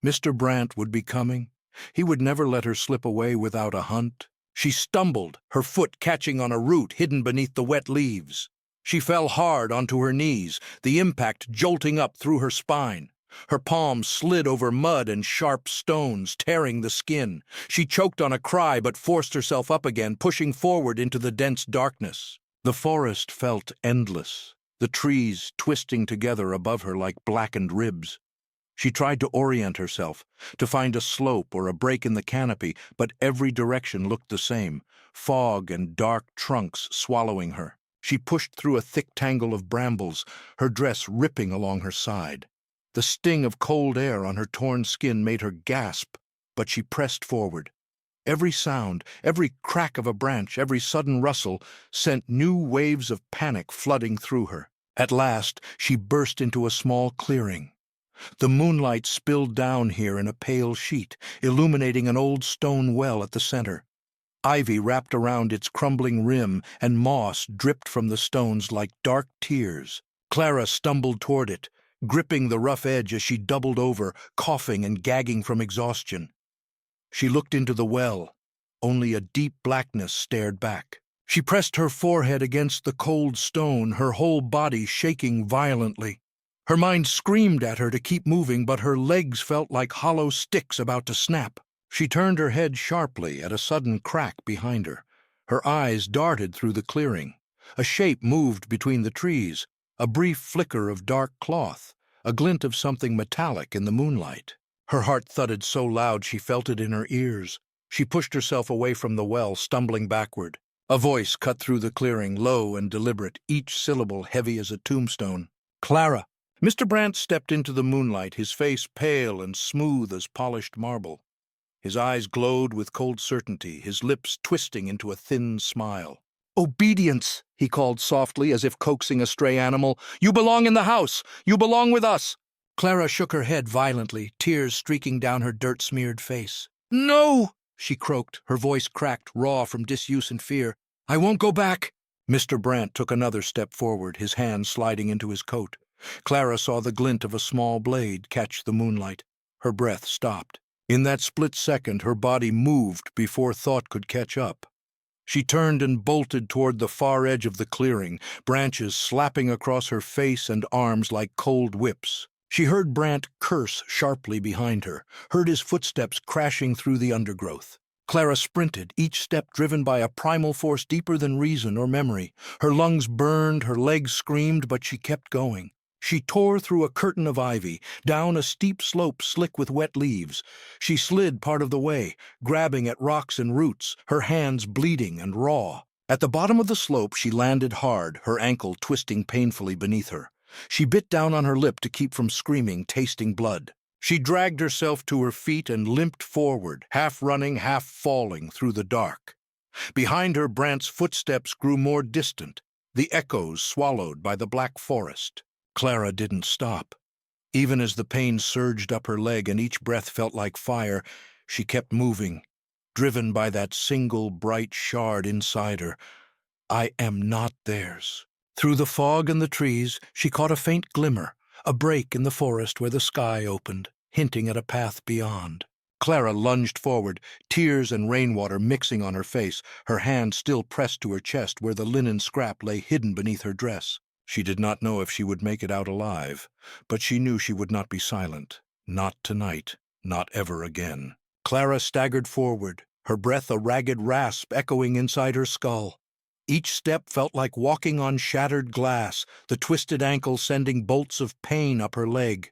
Mr. Brandt would be coming. He would never let her slip away without a hunt. She stumbled, her foot catching on a root hidden beneath the wet leaves. She fell hard onto her knees, the impact jolting up through her spine. Her palms slid over mud and sharp stones, tearing the skin. She choked on a cry but forced herself up again, pushing forward into the dense darkness. The forest felt endless, the trees twisting together above her like blackened ribs. She tried to orient herself, to find a slope or a break in the canopy, but every direction looked the same, fog and dark trunks swallowing her. She pushed through a thick tangle of brambles, her dress ripping along her side. The sting of cold air on her torn skin made her gasp, but she pressed forward. Every sound, every crack of a branch, every sudden rustle sent new waves of panic flooding through her. At last, she burst into a small clearing. The moonlight spilled down here in a pale sheet, illuminating an old stone well at the center. Ivy wrapped around its crumbling rim, and moss dripped from the stones like dark tears. Clara stumbled toward it, gripping the rough edge as she doubled over, coughing and gagging from exhaustion. She looked into the well. Only a deep blackness stared back. She pressed her forehead against the cold stone, her whole body shaking violently. Her mind screamed at her to keep moving, but her legs felt like hollow sticks about to snap. She turned her head sharply at a sudden crack behind her. Her eyes darted through the clearing. A shape moved between the trees, a brief flicker of dark cloth, a glint of something metallic in the moonlight. Her heart thudded so loud she felt it in her ears. She pushed herself away from the well, stumbling backward. A voice cut through the clearing, low and deliberate, each syllable heavy as a tombstone. "Clara!" Mr. Brant stepped into the moonlight, his face pale and smooth as polished marble. His eyes glowed with cold certainty, his lips twisting into a thin smile. "Obedience," he called softly, as if coaxing a stray animal. "You belong in the house. You belong with us." Clara shook her head violently, tears streaking down her dirt-smeared face. "No!" she croaked, her voice cracked, raw from disuse and fear. "I won't go back." Mr. Brant took another step forward, his hand sliding into his coat. Clara saw the glint of a small blade catch the moonlight. Her breath stopped. In that split second, her body moved before thought could catch up. She turned and bolted toward the far edge of the clearing, branches slapping across her face and arms like cold whips. She heard Brant curse sharply behind her, heard his footsteps crashing through the undergrowth. Clara sprinted, each step driven by a primal force deeper than reason or memory. Her lungs burned, her legs screamed, but she kept going. She tore through a curtain of ivy, down a steep slope slick with wet leaves. She slid part of the way, grabbing at rocks and roots, her hands bleeding and raw. At the bottom of the slope, she landed hard, her ankle twisting painfully beneath her. She bit down on her lip to keep from screaming, tasting blood. She dragged herself to her feet and limped forward, half running, half falling through the dark. Behind her, Brant's footsteps grew more distant, the echoes swallowed by the black forest. Clara didn't stop. Even as the pain surged up her leg and each breath felt like fire, she kept moving, driven by that single bright shard inside her. I am not theirs. Through the fog and the trees, she caught a faint glimmer, a break in the forest where the sky opened, hinting at a path beyond. Clara lunged forward, tears and rainwater mixing on her face, her hand still pressed to her chest where the linen scrap lay hidden beneath her dress. She did not know if she would make it out alive, but she knew she would not be silent. Not tonight, not ever again. Clara staggered forward, her breath a ragged rasp echoing inside her skull. Each step felt like walking on shattered glass, the twisted ankle sending bolts of pain up her leg.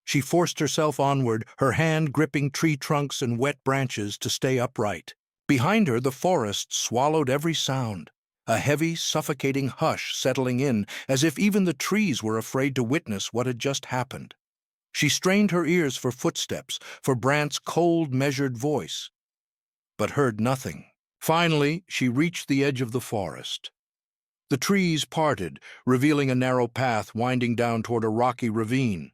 She forced herself onward, her hand gripping tree trunks and wet branches to stay upright. Behind her, the forest swallowed every sound. A heavy, suffocating hush settling in, as if even the trees were afraid to witness what had just happened. She strained her ears for footsteps, for Brant's cold, measured voice, but heard nothing. Finally, she reached the edge of the forest. The trees parted, revealing a narrow path winding down toward a rocky ravine.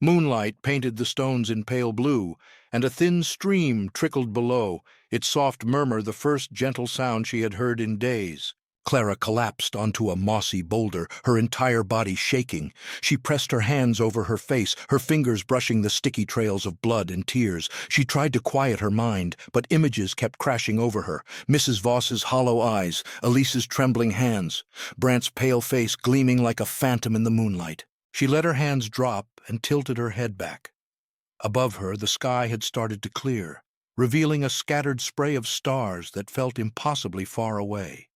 Moonlight painted the stones in pale blue, and a thin stream trickled below, its soft murmur the first gentle sound she had heard in days. Clara collapsed onto a mossy boulder, her entire body shaking. She pressed her hands over her face, her fingers brushing the sticky trails of blood and tears. She tried to quiet her mind, but images kept crashing over her. Mrs. Voss's hollow eyes, Elise's trembling hands, Brant's pale face gleaming like a phantom in the moonlight. She let her hands drop and tilted her head back. Above her, the sky had started to clear, revealing a scattered spray of stars that felt impossibly far away.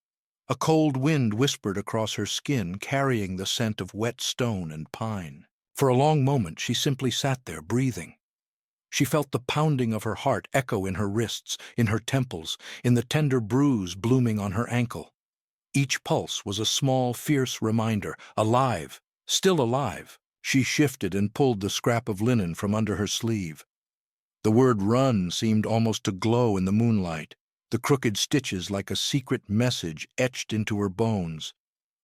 A cold wind whispered across her skin, carrying the scent of wet stone and pine. For a long moment, she simply sat there, breathing. She felt the pounding of her heart echo in her wrists, in her temples, in the tender bruise blooming on her ankle. Each pulse was a small, fierce reminder, alive, still alive. She shifted and pulled the scrap of linen from under her sleeve. The word "run" seemed almost to glow in the moonlight, the crooked stitches like a secret message etched into her bones.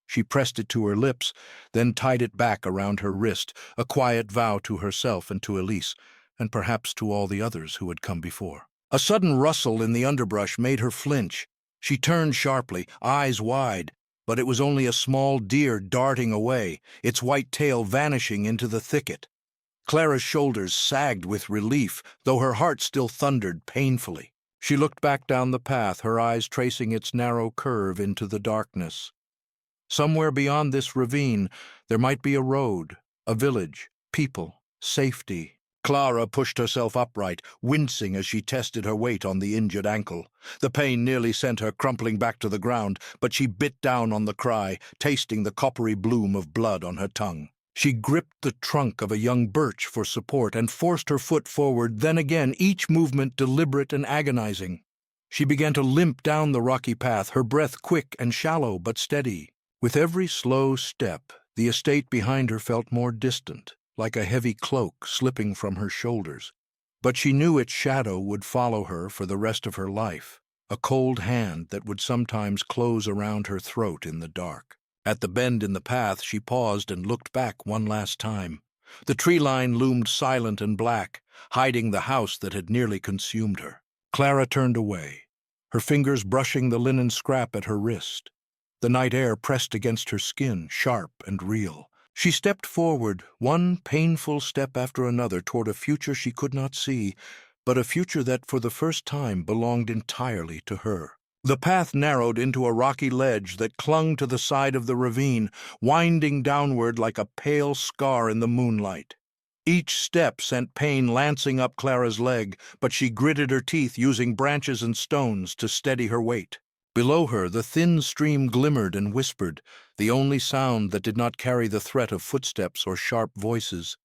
She pressed it to her lips, then tied it back around her wrist, a quiet vow to herself and to Elise, and perhaps to all the others who had come before. A sudden rustle in the underbrush made her flinch. She turned sharply, eyes wide, but it was only a small deer darting away, its white tail vanishing into the thicket. Clara's shoulders sagged with relief, though her heart still thundered painfully. She looked back down the path, her eyes tracing its narrow curve into the darkness. Somewhere beyond this ravine, there might be a road, a village, people, safety. Clara pushed herself upright, wincing as she tested her weight on the injured ankle. The pain nearly sent her crumpling back to the ground, but she bit down on the cry, tasting the coppery bloom of blood on her tongue. She gripped the trunk of a young birch for support and forced her foot forward, then again, each movement deliberate and agonizing. She began to limp down the rocky path, her breath quick and shallow but steady. With every slow step, the estate behind her felt more distant, like a heavy cloak slipping from her shoulders. But she knew its shadow would follow her for the rest of her life, a cold hand that would sometimes close around her throat in the dark. At the bend in the path, she paused and looked back one last time. The tree line loomed silent and black, hiding the house that had nearly consumed her. Clara turned away, her fingers brushing the linen scrap at her wrist. The night air pressed against her skin, sharp and real. She stepped forward, one painful step after another, toward a future she could not see, but a future that for the first time belonged entirely to her. The path narrowed into a rocky ledge that clung to the side of the ravine, winding downward like a pale scar in the moonlight. Each step sent pain lancing up Clara's leg, but she gritted her teeth, using branches and stones to steady her weight. Below her, the thin stream glimmered and whispered, the only sound that did not carry the threat of footsteps or sharp voices.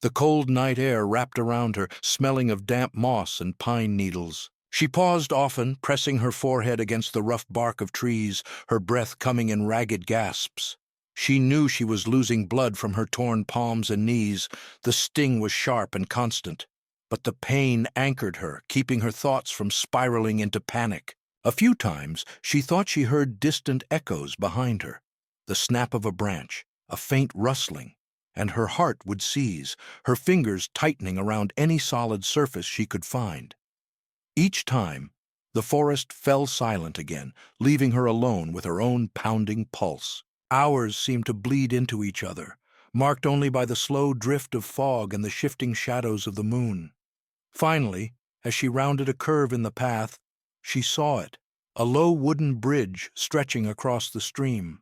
The cold night air wrapped around her, smelling of damp moss and pine needles. She paused often, pressing her forehead against the rough bark of trees, her breath coming in ragged gasps. She knew she was losing blood from her torn palms and knees. The sting was sharp and constant, but the pain anchored her, keeping her thoughts from spiraling into panic. A few times she thought she heard distant echoes behind her, the snap of a branch, a faint rustling, and her heart would seize, her fingers tightening around any solid surface she could find. Each time, the forest fell silent again, leaving her alone with her own pounding pulse. Hours seemed to bleed into each other, marked only by the slow drift of fog and the shifting shadows of the moon. Finally, as she rounded a curve in the path, she saw it, a low wooden bridge stretching across the stream.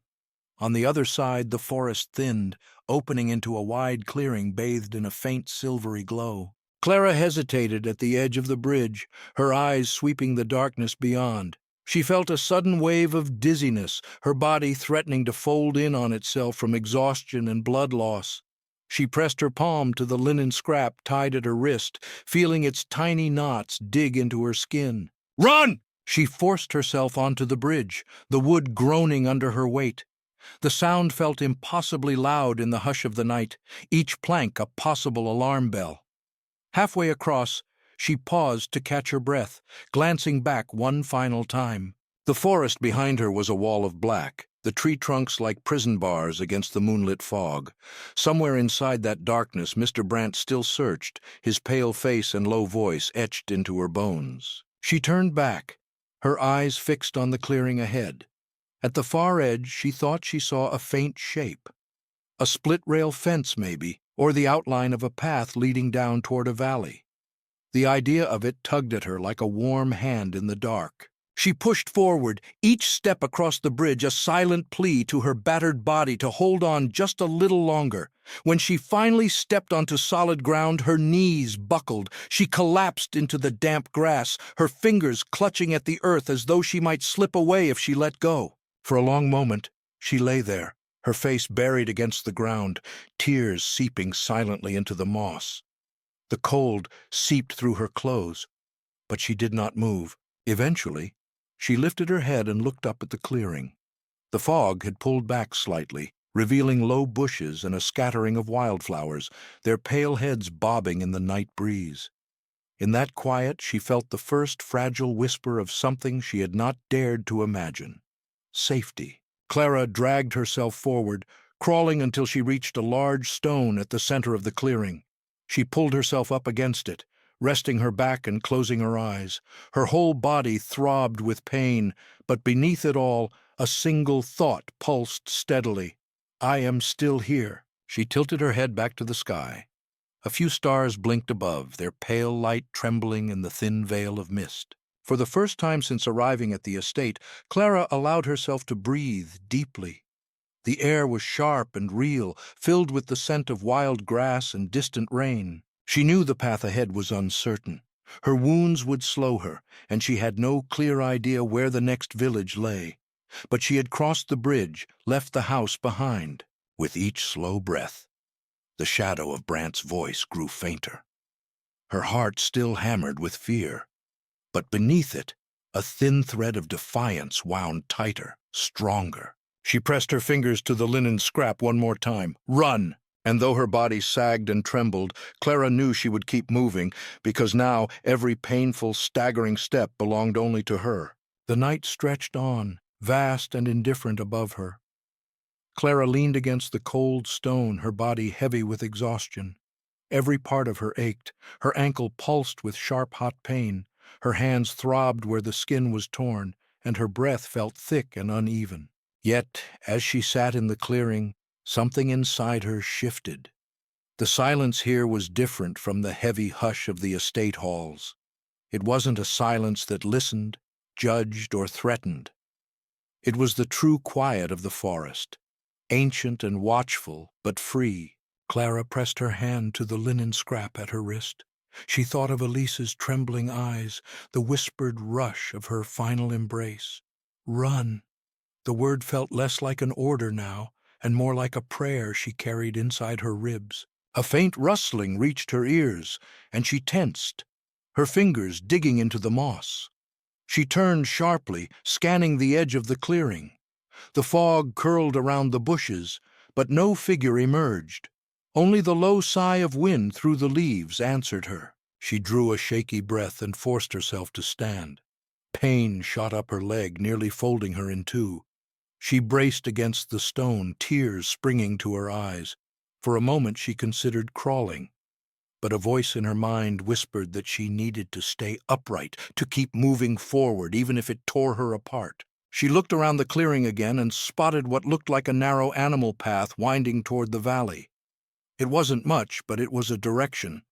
On the other side, the forest thinned, opening into a wide clearing bathed in a faint silvery glow. Clara hesitated at the edge of the bridge, her eyes sweeping the darkness beyond. She felt a sudden wave of dizziness, her body threatening to fold in on itself from exhaustion and blood loss. She pressed her palm to the linen scrap tied at her wrist, feeling its tiny knots dig into her skin. "Run!" She forced herself onto the bridge, the wood groaning under her weight. The sound felt impossibly loud in the hush of the night, each plank a possible alarm bell. Halfway across, she paused to catch her breath, glancing back one final time. The forest behind her was a wall of black, the tree trunks like prison bars against the moonlit fog. Somewhere inside that darkness, Mr. Brant still searched, his pale face and low voice etched into her bones. She turned back, her eyes fixed on the clearing ahead. At the far edge, she thought she saw a faint shape. A split-rail fence, maybe, or the outline of a path leading down toward a valley. The idea of it tugged at her like a warm hand in the dark. She pushed forward, each step across the bridge a silent plea to her battered body to hold on just a little longer. When she finally stepped onto solid ground, her knees buckled. She collapsed into the damp grass, her fingers clutching at the earth as though she might slip away if she let go. For a long moment, she lay there, her face buried against the ground, tears seeping silently into the moss. The cold seeped through her clothes, but she did not move. Eventually, she lifted her head and looked up at the clearing. The fog had pulled back slightly, revealing low bushes and a scattering of wildflowers, their pale heads bobbing in the night breeze. In that quiet, she felt the first fragile whisper of something she had not dared to imagine. Safety. Clara dragged herself forward, crawling until she reached a large stone at the center of the clearing. She pulled herself up against it, resting her back and closing her eyes. Her whole body throbbed with pain, but beneath it all, a single thought pulsed steadily. I am still here. She tilted her head back to the sky. A few stars blinked above, their pale light trembling in the thin veil of mist. For the first time since arriving at the estate, Clara allowed herself to breathe deeply. The air was sharp and real, filled with the scent of wild grass and distant rain. She knew the path ahead was uncertain. Her wounds would slow her, and she had no clear idea where the next village lay. But she had crossed the bridge, left the house behind. With each slow breath, the shadow of Brant's voice grew fainter. Her heart still hammered with fear, but beneath it, a thin thread of defiance wound tighter, stronger. She pressed her fingers to the linen scrap one more time. Run! And though her body sagged and trembled, Clara knew she would keep moving, because now every painful, staggering step belonged only to her. The night stretched on, vast and indifferent above her. Clara leaned against the cold stone, her body heavy with exhaustion. Every part of her ached. Her ankle pulsed with sharp, hot pain. Her hands throbbed where the skin was torn, and her breath felt thick and uneven. Yet, as she sat in the clearing, something inside her shifted. The silence here was different from the heavy hush of the estate halls. It wasn't a silence that listened, judged, or threatened. It was the true quiet of the forest, ancient and watchful, but free. Clara pressed her hand to the linen scrap at her wrist. She thought of Elise's trembling eyes, the whispered rush of her final embrace. Run! The word felt less like an order now, and more like a prayer she carried inside her ribs. A faint rustling reached her ears, and she tensed, her fingers digging into the moss. She turned sharply, scanning the edge of the clearing. The fog curled around the bushes, but no figure emerged. Only the low sigh of wind through the leaves answered her. She drew a shaky breath and forced herself to stand. Pain shot up her leg, nearly folding her in two. She braced against the stone, tears springing to her eyes. For a moment she considered crawling, but a voice in her mind whispered that she needed to stay upright, to keep moving forward, even if it tore her apart. She looked around the clearing again and spotted what looked like a narrow animal path winding toward the valley. It wasn't much, but it was a direction,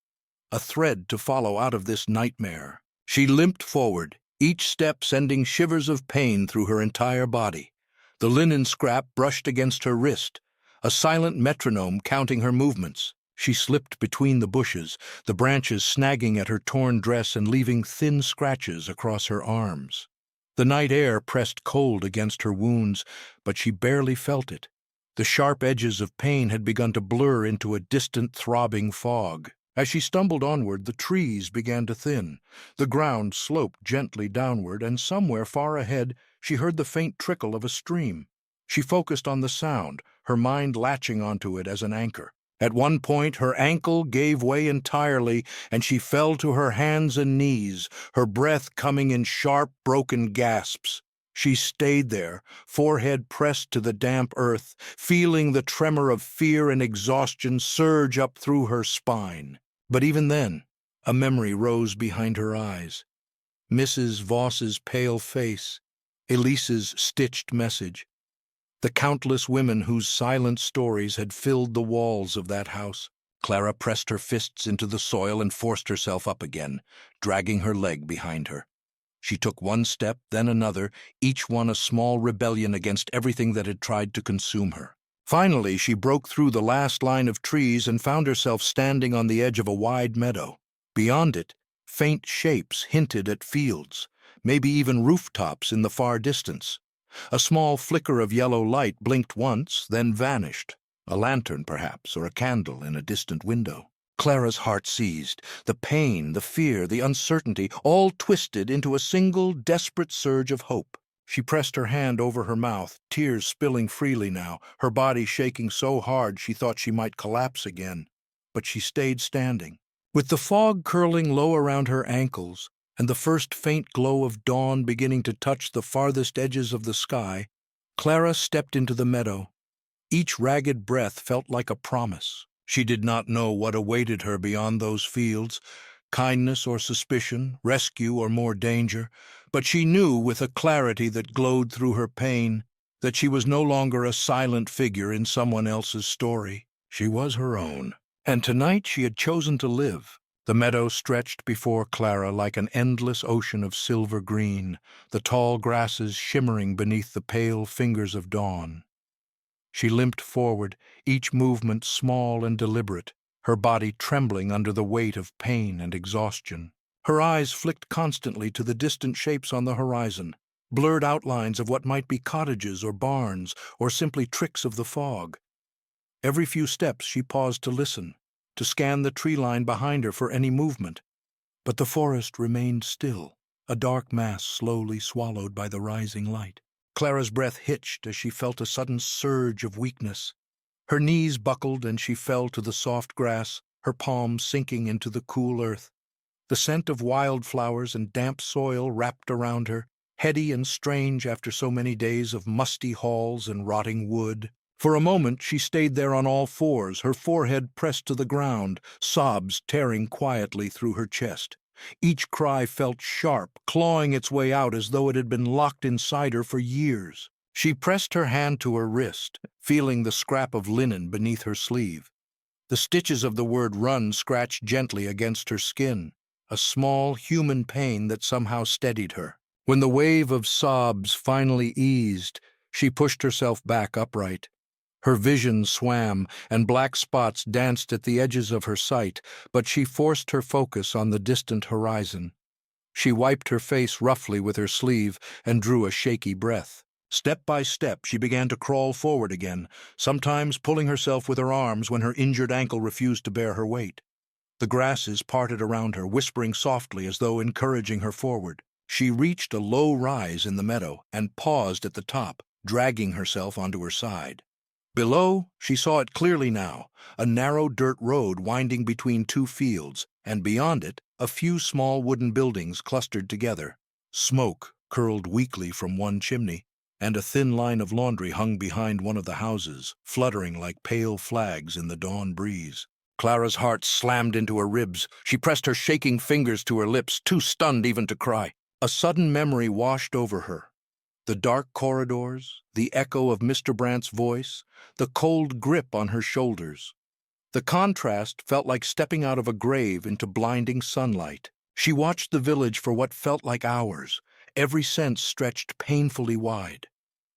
a thread to follow out of this nightmare. She limped forward, each step sending shivers of pain through her entire body. The linen scrap brushed against her wrist, a silent metronome counting her movements. She slipped between the bushes, the branches snagging at her torn dress and leaving thin scratches across her arms. The night air pressed cold against her wounds, but she barely felt it. The sharp edges of pain had begun to blur into a distant, throbbing fog. As she stumbled onward, the trees began to thin. The ground sloped gently downward, and somewhere far ahead she heard the faint trickle of a stream. She focused on the sound, her mind latching onto it as an anchor. At one point, her ankle gave way entirely, and she fell to her hands and knees, her breath coming in sharp, broken gasps. She stayed there, forehead pressed to the damp earth, feeling the tremor of fear and exhaustion surge up through her spine. But even then, a memory rose behind her eyes. Mrs. Voss's pale face, Elise's stitched message, the countless women whose silent stories had filled the walls of that house. Clara pressed her fists into the soil and forced herself up again, dragging her leg behind her. She took one step, then another, each one a small rebellion against everything that had tried to consume her. Finally, she broke through the last line of trees and found herself standing on the edge of a wide meadow. Beyond it, faint shapes hinted at fields, maybe even rooftops in the far distance. A small flicker of yellow light blinked once, then vanished. A lantern, perhaps, or a candle in a distant window. Clara's heart seized. The pain, the fear, the uncertainty, all twisted into a single, desperate surge of hope. She pressed her hand over her mouth, tears spilling freely now, her body shaking so hard she thought she might collapse again. But she stayed standing. With the fog curling low around her ankles, and the first faint glow of dawn beginning to touch the farthest edges of the sky, Clara stepped into the meadow. Each ragged breath felt like a promise. She did not know what awaited her beyond those fields, kindness or suspicion, rescue or more danger, but she knew with a clarity that glowed through her pain that she was no longer a silent figure in someone else's story. She was her own, and tonight she had chosen to live. The meadow stretched before Clara like an endless ocean of silver green, the tall grasses shimmering beneath the pale fingers of dawn. She limped forward, each movement small and deliberate, her body trembling under the weight of pain and exhaustion. Her eyes flicked constantly to the distant shapes on the horizon, blurred outlines of what might be cottages or barns, or simply tricks of the fog. Every few steps she paused to listen, to scan the tree line behind her for any movement. But the forest remained still, a dark mass slowly swallowed by the rising light. Clara's breath hitched as she felt a sudden surge of weakness. Her knees buckled and she fell to the soft grass, her palms sinking into the cool earth. The scent of wildflowers and damp soil wrapped around her, heady and strange after so many days of musty halls and rotting wood. For a moment she stayed there on all fours, her forehead pressed to the ground, sobs tearing quietly through her chest. Each cry felt sharp, clawing its way out as though it had been locked inside her for years. She pressed her hand to her wrist, feeling the scrap of linen beneath her sleeve. The stitches of the word "run" scratched gently against her skin, a small human pain that somehow steadied her. When the wave of sobs finally eased, she pushed herself back upright. Her vision swam, and black spots danced at the edges of her sight, but she forced her focus on the distant horizon. She wiped her face roughly with her sleeve and drew a shaky breath. Step by step, she began to crawl forward again, sometimes pulling herself with her arms when her injured ankle refused to bear her weight. The grasses parted around her, whispering softly as though encouraging her forward. She reached a low rise in the meadow and paused at the top, dragging herself onto her side. Below, she saw it clearly now, a narrow dirt road winding between two fields, and beyond it, a few small wooden buildings clustered together. Smoke curled weakly from one chimney, and a thin line of laundry hung behind one of the houses, fluttering like pale flags in the dawn breeze. Clara's heart slammed into her ribs. She pressed her shaking fingers to her lips, too stunned even to cry. A sudden memory washed over her. The dark corridors, the echo of Mr. Brandt's voice, the cold grip on her shoulders. The contrast felt like stepping out of a grave into blinding sunlight. She watched the village for what felt like hours, every sense stretched painfully wide.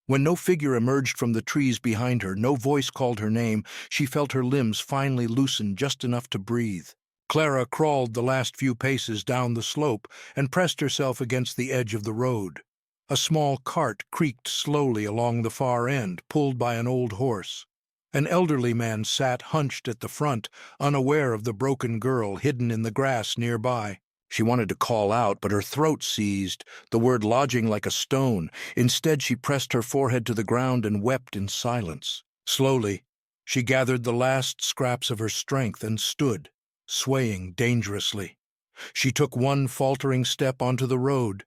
When no figure emerged from the trees behind her, no voice called her name, she felt her limbs finally loosen just enough to breathe. Clara crawled the last few paces down the slope and pressed herself against the edge of the road. A small cart creaked slowly along the far end, pulled by an old horse. An elderly man sat hunched at the front, unaware of the broken girl hidden in the grass nearby. She wanted to call out, but her throat seized, the word lodging like a stone. Instead, she pressed her forehead to the ground and wept in silence. Slowly, she gathered the last scraps of her strength and stood, swaying dangerously. She took one faltering step onto the road,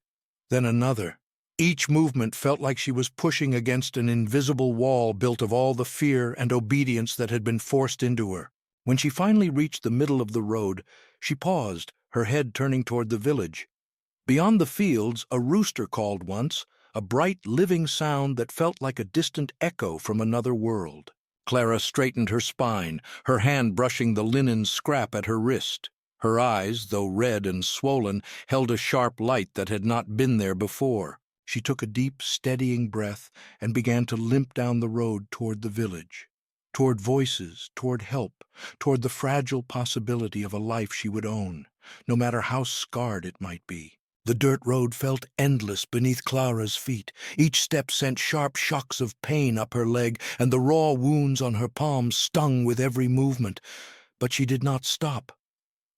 then another. Each movement felt like she was pushing against an invisible wall built of all the fear and obedience that had been forced into her. When she finally reached the middle of the road, she paused, her head turning toward the village. Beyond the fields, a rooster called once, a bright, living sound that felt like a distant echo from another world. Clara straightened her spine, her hand brushing the linen scrap at her wrist. Her eyes, though red and swollen, held a sharp light that had not been there before. She took a deep, steadying breath and began to limp down the road toward the village, toward voices, toward help, toward the fragile possibility of a life she would own, no matter how scarred it might be. The dirt road felt endless beneath Clara's feet. Each step sent sharp shocks of pain up her leg, and the raw wounds on her palms stung with every movement. But she did not stop.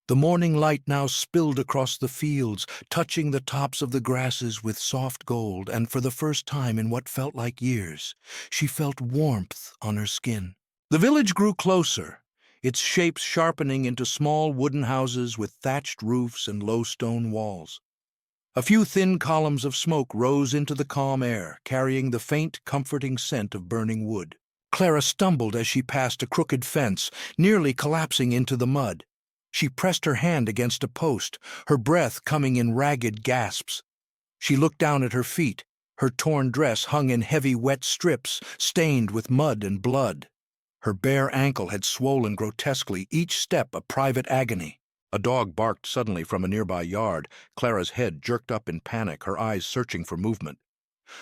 The morning light now spilled across the fields, touching the tops of the grasses with soft gold, and for the first time in what felt like years, she felt warmth on her skin. The village grew closer, its shapes sharpening into small wooden houses with thatched roofs and low stone walls. A few thin columns of smoke rose into the calm air, carrying the faint, comforting scent of burning wood. Clara stumbled as she passed a crooked fence, nearly collapsing into the mud. She pressed her hand against a post, her breath coming in ragged gasps. She looked down at her feet. Her torn dress hung in heavy wet strips, stained with mud and blood. Her bare ankle had swollen grotesquely, each step a private agony. A dog barked suddenly from a nearby yard. Clara's head jerked up in panic, her eyes searching for movement.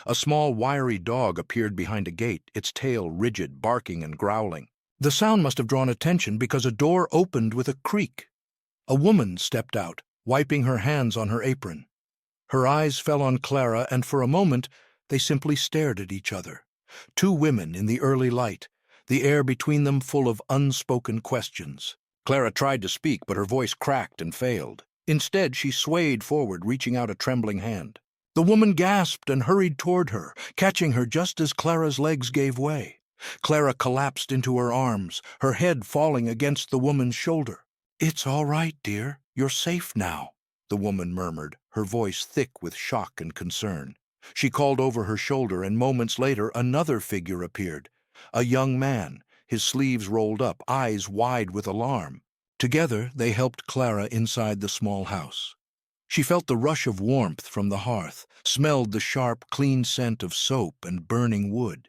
A small, wiry dog appeared behind a gate, its tail rigid, barking and growling. The sound must have drawn attention because a door opened with a creak. A woman stepped out, wiping her hands on her apron. Her eyes fell on Clara, and for a moment they simply stared at each other. Two women in the early light, the air between them full of unspoken questions. Clara tried to speak, but her voice cracked and failed. Instead, she swayed forward, reaching out a trembling hand. The woman gasped and hurried toward her, catching her just as Clara's legs gave way. Clara collapsed into her arms, her head falling against the woman's shoulder. "It's all right, dear. You're safe now," the woman murmured, her voice thick with shock and concern. She called over her shoulder, and moments later another figure appeared. A young man, his sleeves rolled up, eyes wide with alarm. Together they helped Clara inside the small house. She felt the rush of warmth from the hearth, smelled the sharp, clean scent of soap and burning wood.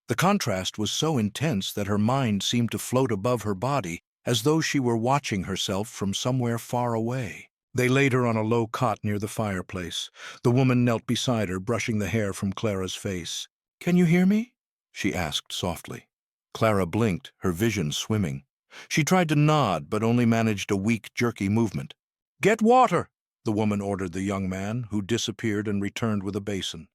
The contrast was so intense that her mind seemed to float above her body, as though she were watching herself from somewhere far away. They laid her on a low cot near the fireplace. The woman knelt beside her, brushing the hair from Clara's face. "Can you hear me?" she asked softly. Clara blinked, her vision swimming. She tried to nod, but only managed a weak, jerky movement. "Get water!" the woman ordered the young man, who disappeared and returned with a basin.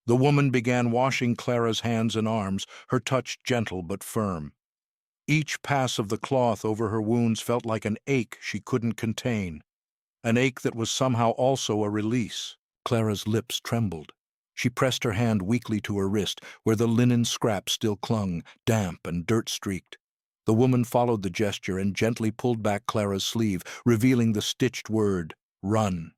The woman began washing Clara's hands and arms, her touch gentle but firm. Each pass of the cloth over her wounds felt like an ache she couldn't contain, an ache that was somehow also a release. Clara's lips trembled. She pressed her hand weakly to her wrist, where the linen scraps still clung, damp and dirt-streaked. The woman followed the gesture and gently pulled back Clara's sleeve, revealing the stitched word, "Run."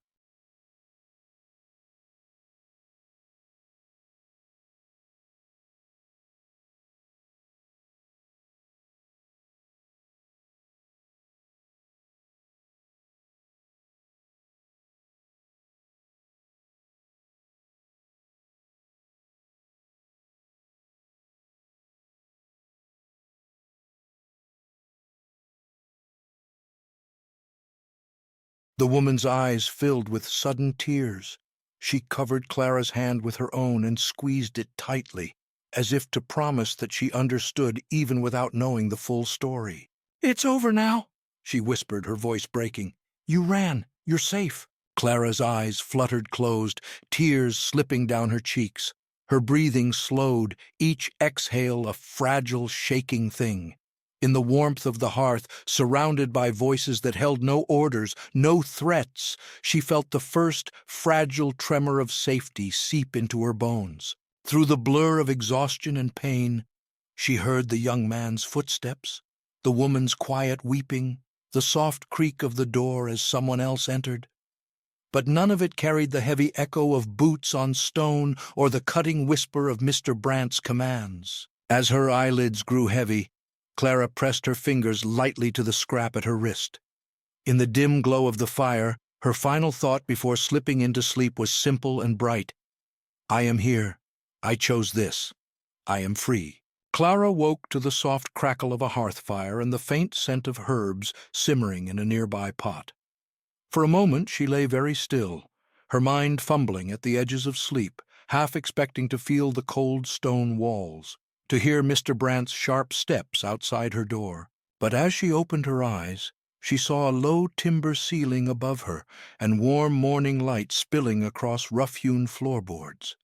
The woman's eyes filled with sudden tears. She covered Clara's hand with her own and squeezed it tightly, as if to promise that she understood even without knowing the full story. "It's over now," she whispered, her voice breaking. "You ran. You're safe." Clara's eyes fluttered closed, tears slipping down her cheeks. Her breathing slowed, each exhale a fragile, shaking thing. In the warmth of the hearth, surrounded by voices that held no orders, no threats, she felt the first fragile tremor of safety seep into her bones. Through the blur of exhaustion and pain, she heard the young man's footsteps, the woman's quiet weeping, the soft creak of the door as someone else entered. But none of it carried the heavy echo of boots on stone or the cutting whisper of Mr. Brandt's commands. As her eyelids grew heavy, Clara pressed her fingers lightly to the scrap at her wrist. In the dim glow of the fire, her final thought before slipping into sleep was simple and bright. "I am here. I chose this. I am free." Clara woke to the soft crackle of a hearth fire and the faint scent of herbs simmering in a nearby pot. For a moment she lay very still, her mind fumbling at the edges of sleep, half expecting to feel the cold stone walls, to hear Mr. Brandt's sharp steps outside her door. But as she opened her eyes, she saw a low timber ceiling above her and warm morning light spilling across rough-hewn floorboards.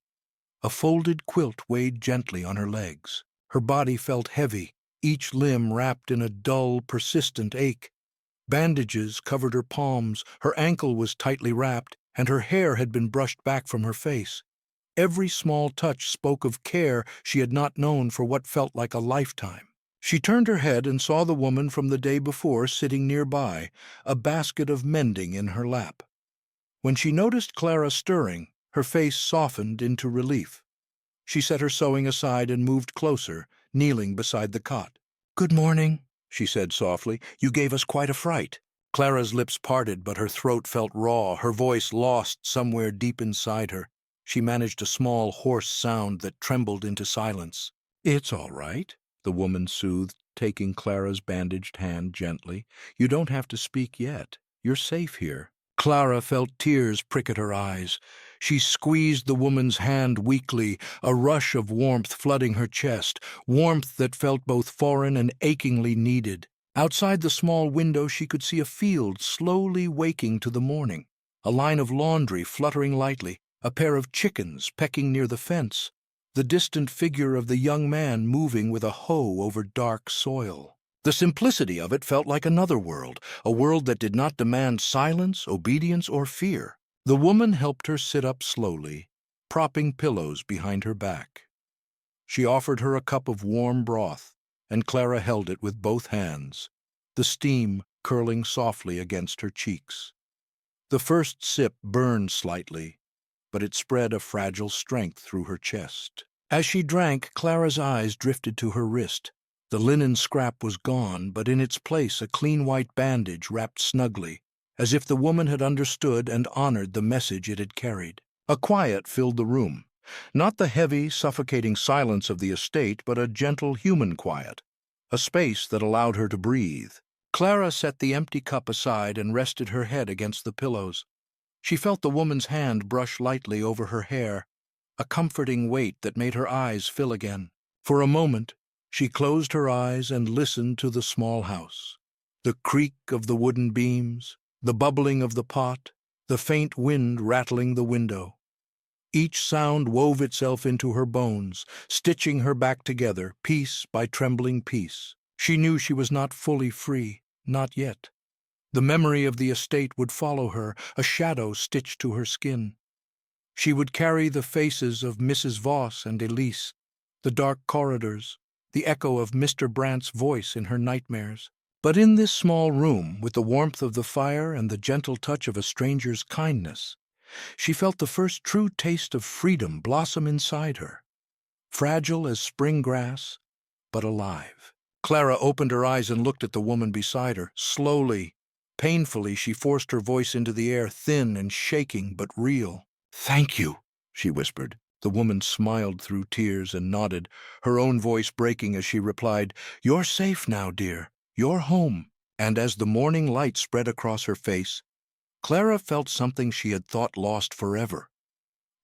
A folded quilt weighed gently on her legs. Her body felt heavy, each limb wrapped in a dull, persistent ache. Bandages covered her palms, her ankle was tightly wrapped, and her hair had been brushed back from her face. Every small touch spoke of care she had not known for what felt like a lifetime. She turned her head and saw the woman from the day before sitting nearby, a basket of mending in her lap. When she noticed Clara stirring, her face softened into relief. She set her sewing aside and moved closer, kneeling beside the cot. "Good morning," she said softly. "You gave us quite a fright." Clara's lips parted, but her throat felt raw, her voice lost somewhere deep inside her. She managed a small, hoarse sound that trembled into silence. "It's all right," the woman soothed, taking Clara's bandaged hand gently. "You don't have to speak yet. You're safe here." Clara felt tears prick at her eyes. She squeezed the woman's hand weakly, a rush of warmth flooding her chest, warmth that felt both foreign and achingly needed. Outside the small window she could see a field slowly waking to the morning, a line of laundry fluttering lightly, a pair of chickens pecking near the fence, the distant figure of the young man moving with a hoe over dark soil. The simplicity of it felt like another world, a world that did not demand silence, obedience, or fear. The woman helped her sit up slowly, propping pillows behind her back. She offered her a cup of warm broth, and Clara held it with both hands, the steam curling softly against her cheeks. The first sip burned slightly, but it spread a fragile strength through her chest. As she drank, Clara's eyes drifted to her wrist. The linen scrap was gone, but in its place a clean white bandage wrapped snugly, as if the woman had understood and honored the message it had carried. A quiet filled the room. Not the heavy, suffocating silence of the estate, but a gentle human quiet, a space that allowed her to breathe. Clara set the empty cup aside and rested her head against the pillows. She felt the woman's hand brush lightly over her hair, a comforting weight that made her eyes fill again. For a moment, she closed her eyes and listened to the small house. The creak of the wooden beams, the bubbling of the pot, the faint wind rattling the window. Each sound wove itself into her bones, stitching her back together, piece by trembling piece. She knew she was not fully free, not yet. The memory of the estate would follow her, a shadow stitched to her skin. She would carry the faces of Mrs. Voss and Elise, the dark corridors, the echo of Mr. Brandt's voice in her nightmares. But in this small room, with the warmth of the fire and the gentle touch of a stranger's kindness, she felt the first true taste of freedom blossom inside her, fragile as spring grass, but alive. Clara opened her eyes and looked at the woman beside her. Slowly, painfully, she forced her voice into the air, thin and shaking, but real. "Thank you," she whispered. The woman smiled through tears and nodded, her own voice breaking as she replied, "You're safe now, dear. You're home." And as the morning light spread across her face, Clara felt something she had thought lost forever,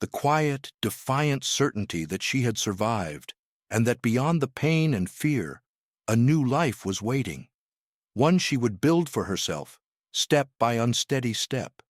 the quiet, defiant certainty that she had survived, and that beyond the pain and fear, a new life was waiting, one she would build for herself, step by unsteady step.